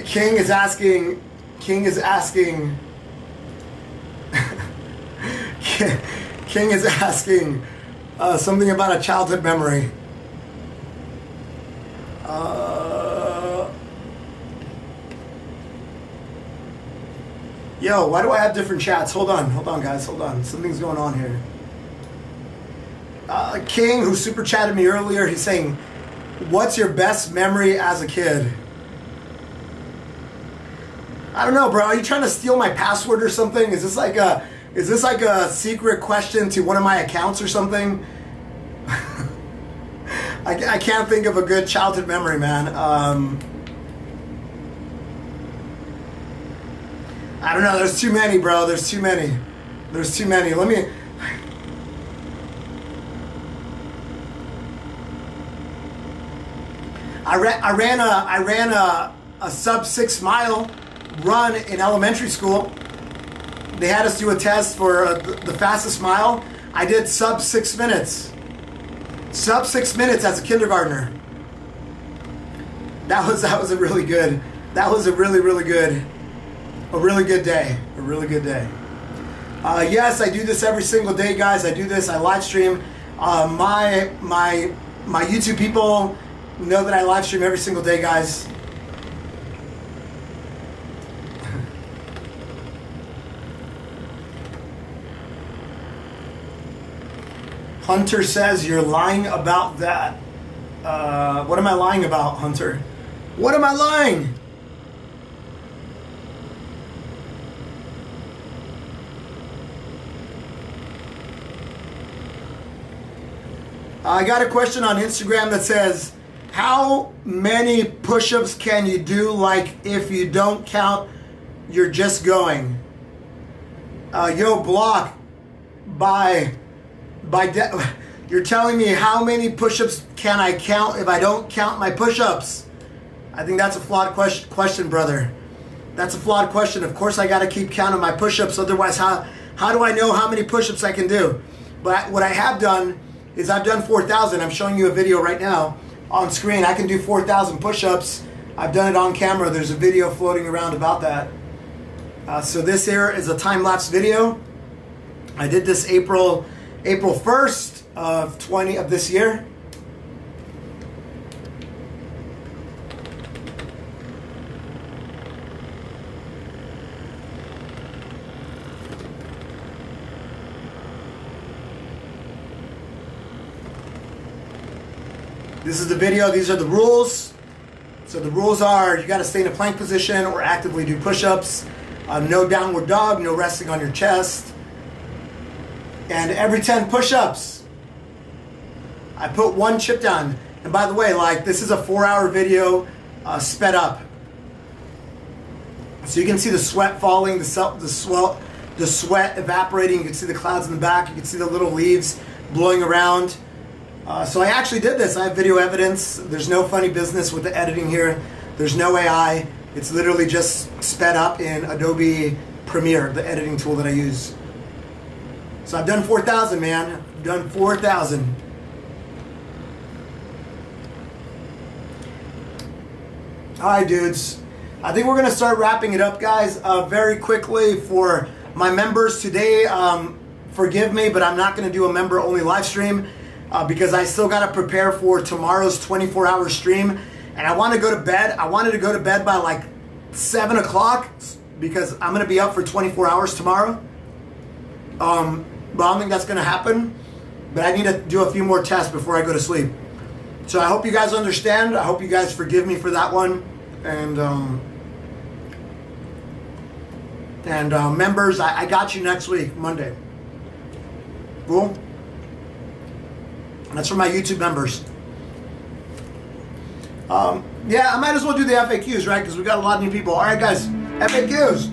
King is asking something about a childhood memory. Yo, why do I have different chats? Hold on, guys, hold on. Something's going on here. King, who super chatted me earlier, he's saying, what's your best memory as a kid? I don't know, bro. Are you trying to steal my password or something? Is this like a secret question to one of my accounts or something? I can't think of a good childhood memory, man. I don't know. There's too many, bro. There's too many. Let me... I ran a sub 6 mile run in elementary school. They had us do a test for the fastest mile. I did sub 6 minutes. Sub 6 minutes as a kindergartner. That was a really good. That was a really good day. A really good day. Yes, I do this every single day, guys. I do this. I live stream. My YouTube people know that I live stream every single day, guys. Hunter says you're lying about that. What am I lying about, Hunter? What am I lying? I got a question on Instagram that says, how many push-ups can you do? Like, if you don't count, you're just going. Yo, Block, you're telling me how many push-ups can I count if I don't count my push-ups? I think that's a flawed question, brother. That's a flawed question. Of course I got to keep counting my push-ups. Otherwise, how do I know how many push-ups I can do? But what I have done is I've done 4,000. I'm showing you a video right now on screen. I can do 4,000 push-ups. I've done it on camera. There's a video floating around about that. So this here is a time-lapse video. I did this April 1st of this year. This is the video. These are the rules. So the rules are, you got to stay in a plank position or actively do push-ups. No downward dog, no resting on your chest. And every 10 push-ups, I put 1 chip down. And by the way, like, this is a 4-hour video sped up. So you can see the sweat falling, the sweat evaporating. You can see the clouds in the back. You can see the little leaves blowing around. So I actually did this. I have video evidence. There's no funny business with the editing here. There's no AI. It's literally just sped up in Adobe Premiere, the editing tool that I use. So I've done 4,000, man. I've done 4,000. All right, dudes. I think we're going to start wrapping it up, guys. Very quickly for my members today, forgive me, but I'm not going to do a member-only live stream because I still got to prepare for tomorrow's 24-hour stream. And I want to go to bed. I wanted to go to bed by like 7 o'clock because I'm going to be up for 24 hours tomorrow. But I don't think that's going to happen. But I need to do a few more tests before I go to sleep. So I hope you guys understand. I hope you guys forgive me for that one. And members, I got you next week, Monday. Cool? That's for my YouTube members. Yeah, I might as well do the FAQs, right? Because we got a lot of new people. All right, guys, FAQs.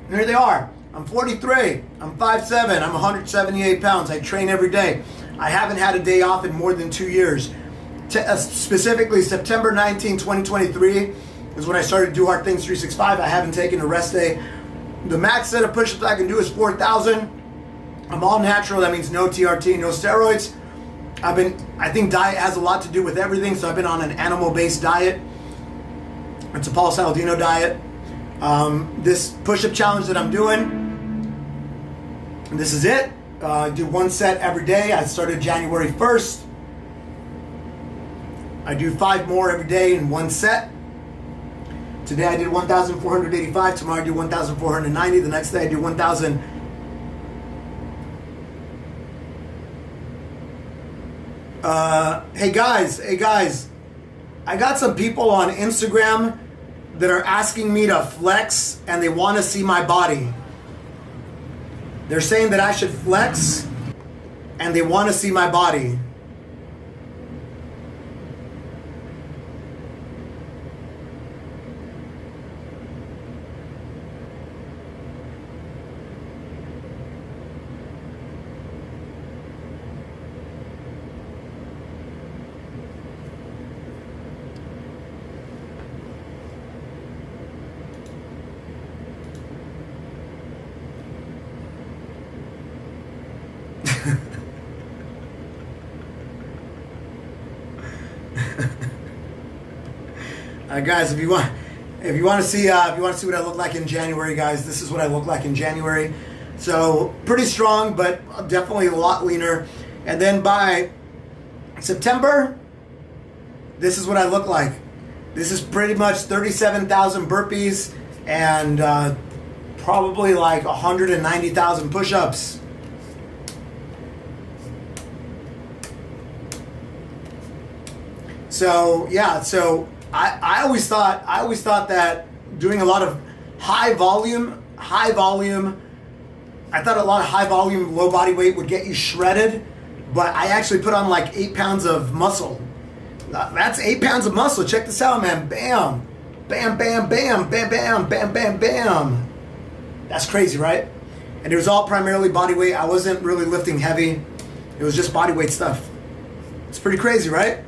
Here they are. I'm 43. I'm 5'7". I'm 178 pounds. I train every day. I haven't had a day off in more than 2 years. Specifically, September 19, 2023 is when I started Do Hard Things 365. I haven't taken a rest day. The max set of push-ups I can do is 4,000. I'm all natural. That means no TRT, no steroids. I think diet has a lot to do with everything, so I've been on an animal-based diet. It's a Paul Saladino diet. This push-up challenge that I'm doing, this is it. I do 1 set every day. I started January 1st. I do 5 more every day in 1 set. Today I did 1,485. Tomorrow I do 1,490. The next day I do 1,000. Hey guys, I got some people on Instagram that are asking me to flex and they want to see my body. They're saying that I should flex and they want to see my body. Guys, if you want to see what I look like in January, guys, this is what I look like in January. So pretty strong, but definitely a lot leaner. And then by September, this is what I look like. This is pretty much 37,000 burpees and probably like 190,000 push-ups. So yeah, so I always thought that doing a lot of high volume, I thought a lot of high volume, low body weight would get you shredded, but I actually put on like 8 pounds of muscle. That's 8 pounds of muscle. Check this out, man. Bam, bam, bam, bam, bam, bam, bam, bam, bam. That's crazy, right? And it was all primarily body weight. I wasn't really lifting heavy. It was just body weight stuff. It's pretty crazy, right?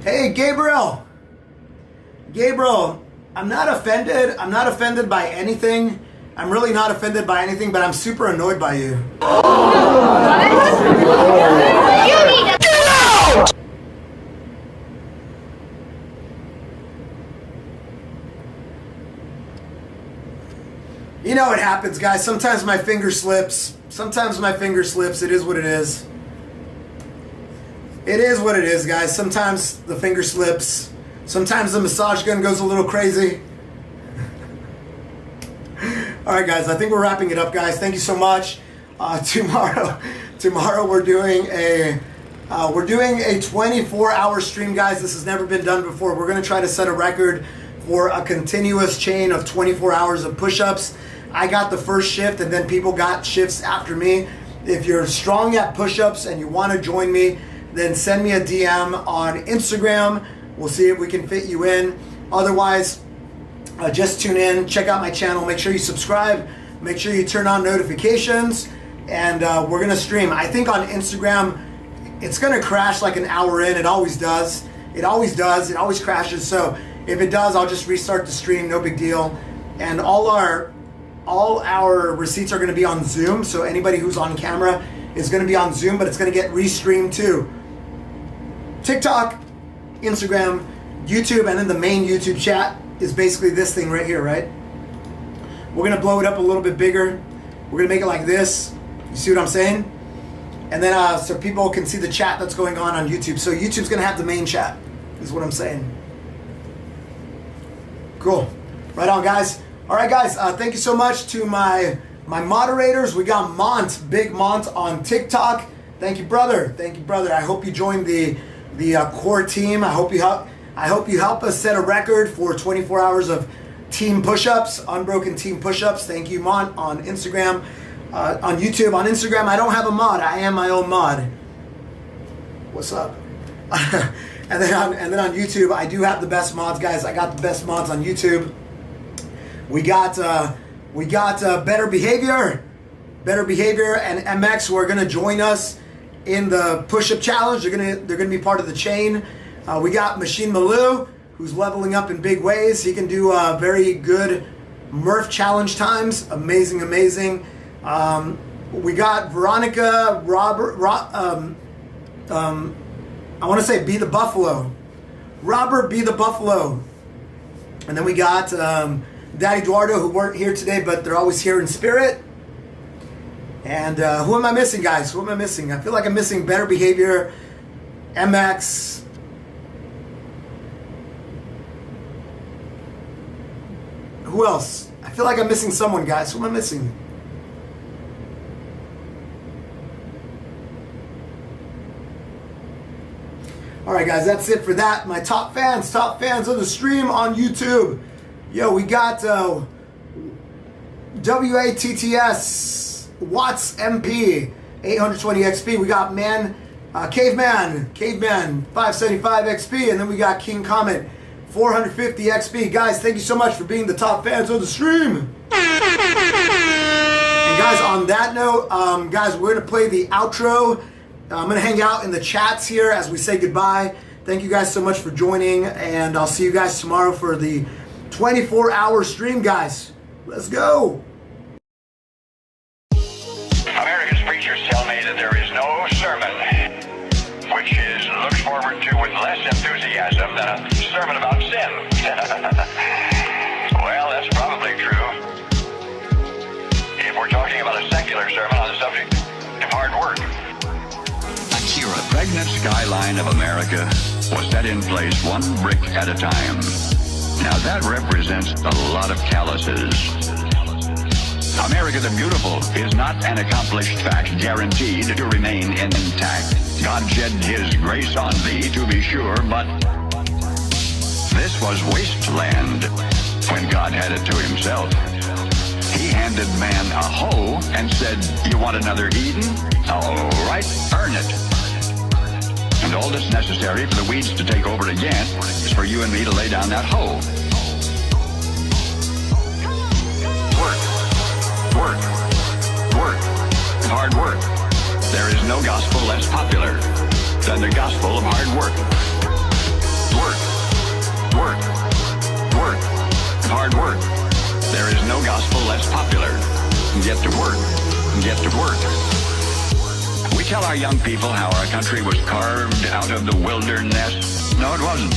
Hey, Gabriel, I'm not offended. I'm not offended by anything. I'm really not offended by anything, but I'm super annoyed by you. You need to get out! You know what happens, guys. Sometimes my finger slips. It is what it is. It is what it is, guys. Sometimes the finger slips. Sometimes the massage gun goes a little crazy. All right, guys. I think we're wrapping it up, guys. Thank you so much. Tomorrow we're doing a 24-hour stream, guys. This has never been done before. We're gonna try to set a record for a continuous chain of 24 hours of push-ups. I got the first shift, and then people got shifts after me. If you're strong at push-ups and you want to join me, then send me a DM on Instagram. We'll see if we can fit you in. Otherwise, just tune in, check out my channel, make sure you subscribe, make sure you turn on notifications, and we're gonna stream. I think on Instagram, it's gonna crash like an hour in. It always does. It always crashes. So if it does, I'll just restart the stream, no big deal. And all our receipts are gonna be on Zoom, so anybody who's on camera is gonna be on Zoom, but it's gonna get restreamed too. TikTok, Instagram, YouTube, and then the main YouTube chat is basically this thing right here, right? We're gonna blow it up a little bit bigger. We're gonna make it like this. You see what I'm saying? And then so people can see the chat that's going on YouTube. So YouTube's gonna have the main chat, is what I'm saying. Cool. Right on, guys. All right, guys. Thank you so much to my moderators. We got Big Mont on TikTok. Thank you, brother. I hope you joined the core team. I hope you help us set a record for 24 hours of team push-ups, unbroken team push-ups. Thank you, Mont, on Instagram, on YouTube. On Instagram, I don't have a mod. I am my own mod. What's up? and then on YouTube, I do have the best mods, guys. I got the best mods on YouTube. We got Better Behavior, and MX who are gonna join us in the push-up challenge. They're gonna be part of the chain. We got Machine Malou, who's leveling up in big ways. He can do very good Murph challenge times. Amazing. We got Veronica, Robert, I want to say Be the Buffalo. Robert Be the Buffalo. And then we got Daddy Eduardo, who weren't here today, but they're always here in spirit. And who am I missing, guys? Who am I missing? I feel like I'm missing Better Behavior, MX. Who else? I feel like I'm missing someone, guys. Who am I missing? All right, guys, that's it for that. My top fans of the stream on YouTube. Yo, we got WATTS, Watts MP, 820 XP. We got Caveman 575 XP, and then we got King Comet 450 XP. Guys, thank you so much for being the top fans of the stream. And guys, on that note, guys, we're gonna play the outro. I'm gonna hang out in the chats here as we say goodbye. Thank you guys so much for joining, and I'll see you guys tomorrow for the 24-hour stream, guys. Let's go. America's preachers tell me that there is no sermon which is looked forward to with less enthusiasm than a sermon about sin. Well, that's probably true. If we're talking about a secular sermon on the subject of hard work. Akira, the pregnant skyline of America was set in place one brick at a time. Now that represents a lot of calluses. America the Beautiful is not an accomplished fact guaranteed to remain intact. God shed his grace on thee, to be sure, but this was wasteland when God had it to himself. He handed man a hoe and said, you want another Eden? All right, earn it. And all that's necessary for the weeds to take over again is for you and me to lay down that hoe. Work, hard work. There is no gospel less popular than the gospel of hard work. Work, hard work. There is no gospel less popular. Get to work. We tell our young people how our country was carved out of the wilderness. No, it wasn't.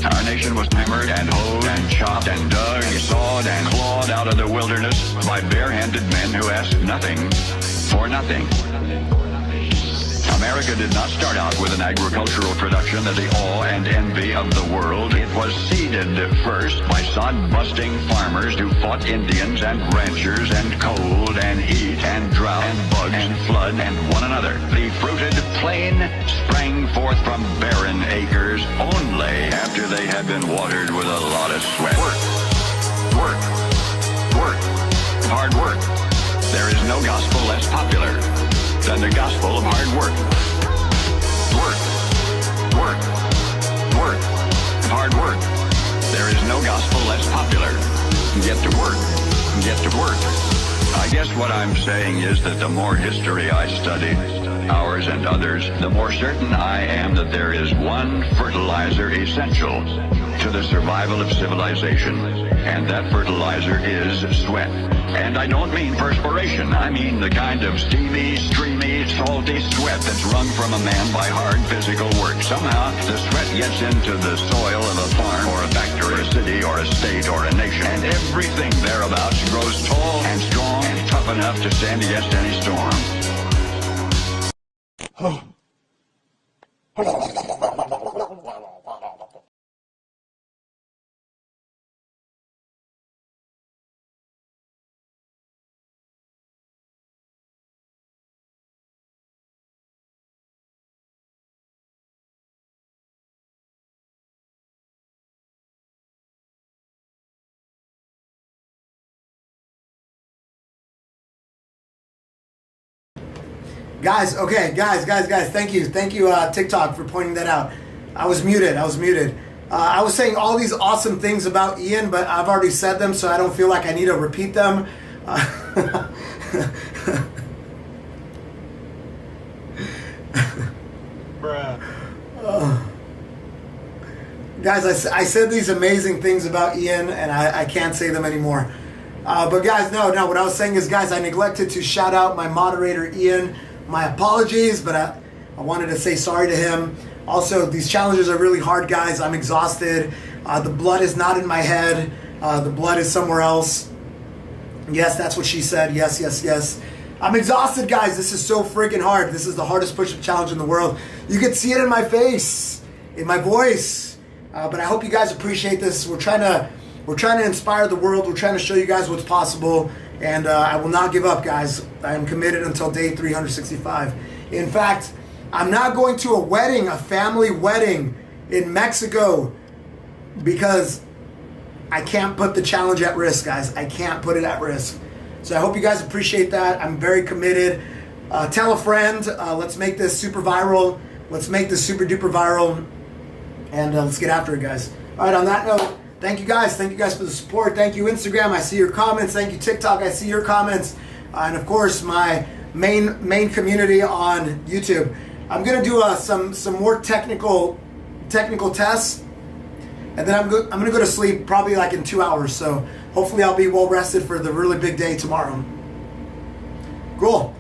Our nation was hammered and hoed and chopped and dug and sawed and clawed out of the wilderness by bare-handed men who asked nothing for nothing. America did not start out with an agricultural production of the awe and envy of the world. It was seeded first by sod-busting farmers who fought Indians and ranchers and cold and heat and drought and bugs and flood and one another. The fruited plain sprang forth from barren acres only after they had been watered with a lot of sweat. Work, hard work. There is no gospel less popular than the gospel of hard work. Work, hard work. There is no gospel less popular. Get to work. I guess what I'm saying is that the more history I study, ours and others, the more certain I am that there is one fertilizer essential to the survival of civilization, and that fertilizer is sweat. And I don't mean perspiration. I mean the kind of steamy, streamy, salty sweat that's wrung from a man by hard physical work. Somehow, the sweat gets into the soil of a farm or a factory, or a city, or a state, or a nation, and everything thereabouts grows tall and strong and tough enough to stand against any storm. Guys, okay, guys, thank you, TikTok, for pointing that out. I was muted. I was saying all these awesome things about Ian, but I've already said them, so I don't feel like I need to repeat them. Guys, I said these amazing things about Ian, and I can't say them anymore. But guys, no, what I was saying is, guys, I neglected to shout out my moderator, Ian. My apologies, but I wanted to say sorry to him. Also, these challenges are really hard, guys. I'm exhausted. The blood is not in my head. The blood is somewhere else. Yes, that's what she said. Yes. I'm exhausted, guys. This is so freaking hard. This is the hardest push-up challenge in the world. You can see it in my face, in my voice. But I hope you guys appreciate this. We're trying to inspire the world. We're trying to show you guys what's possible. And I will not give up, guys. I am committed until day 365. In fact, I'm not going to a family wedding in Mexico, because I can't put the challenge at risk, guys. I can't put it at risk. So I hope you guys appreciate that. I'm very committed. Tell a friend. Let's make this super viral. Let's make this super duper viral. And let's get after it, guys. All right, on that note, thank you guys. Thank you guys for the support. Thank you, Instagram. I see your comments. Thank you, TikTok. I see your comments. And of course, my main community on YouTube. I'm gonna do some more technical technical tests, and then I'm gonna go to sleep probably like in 2 hours. So hopefully I'll be well rested for the really big day tomorrow. Cool.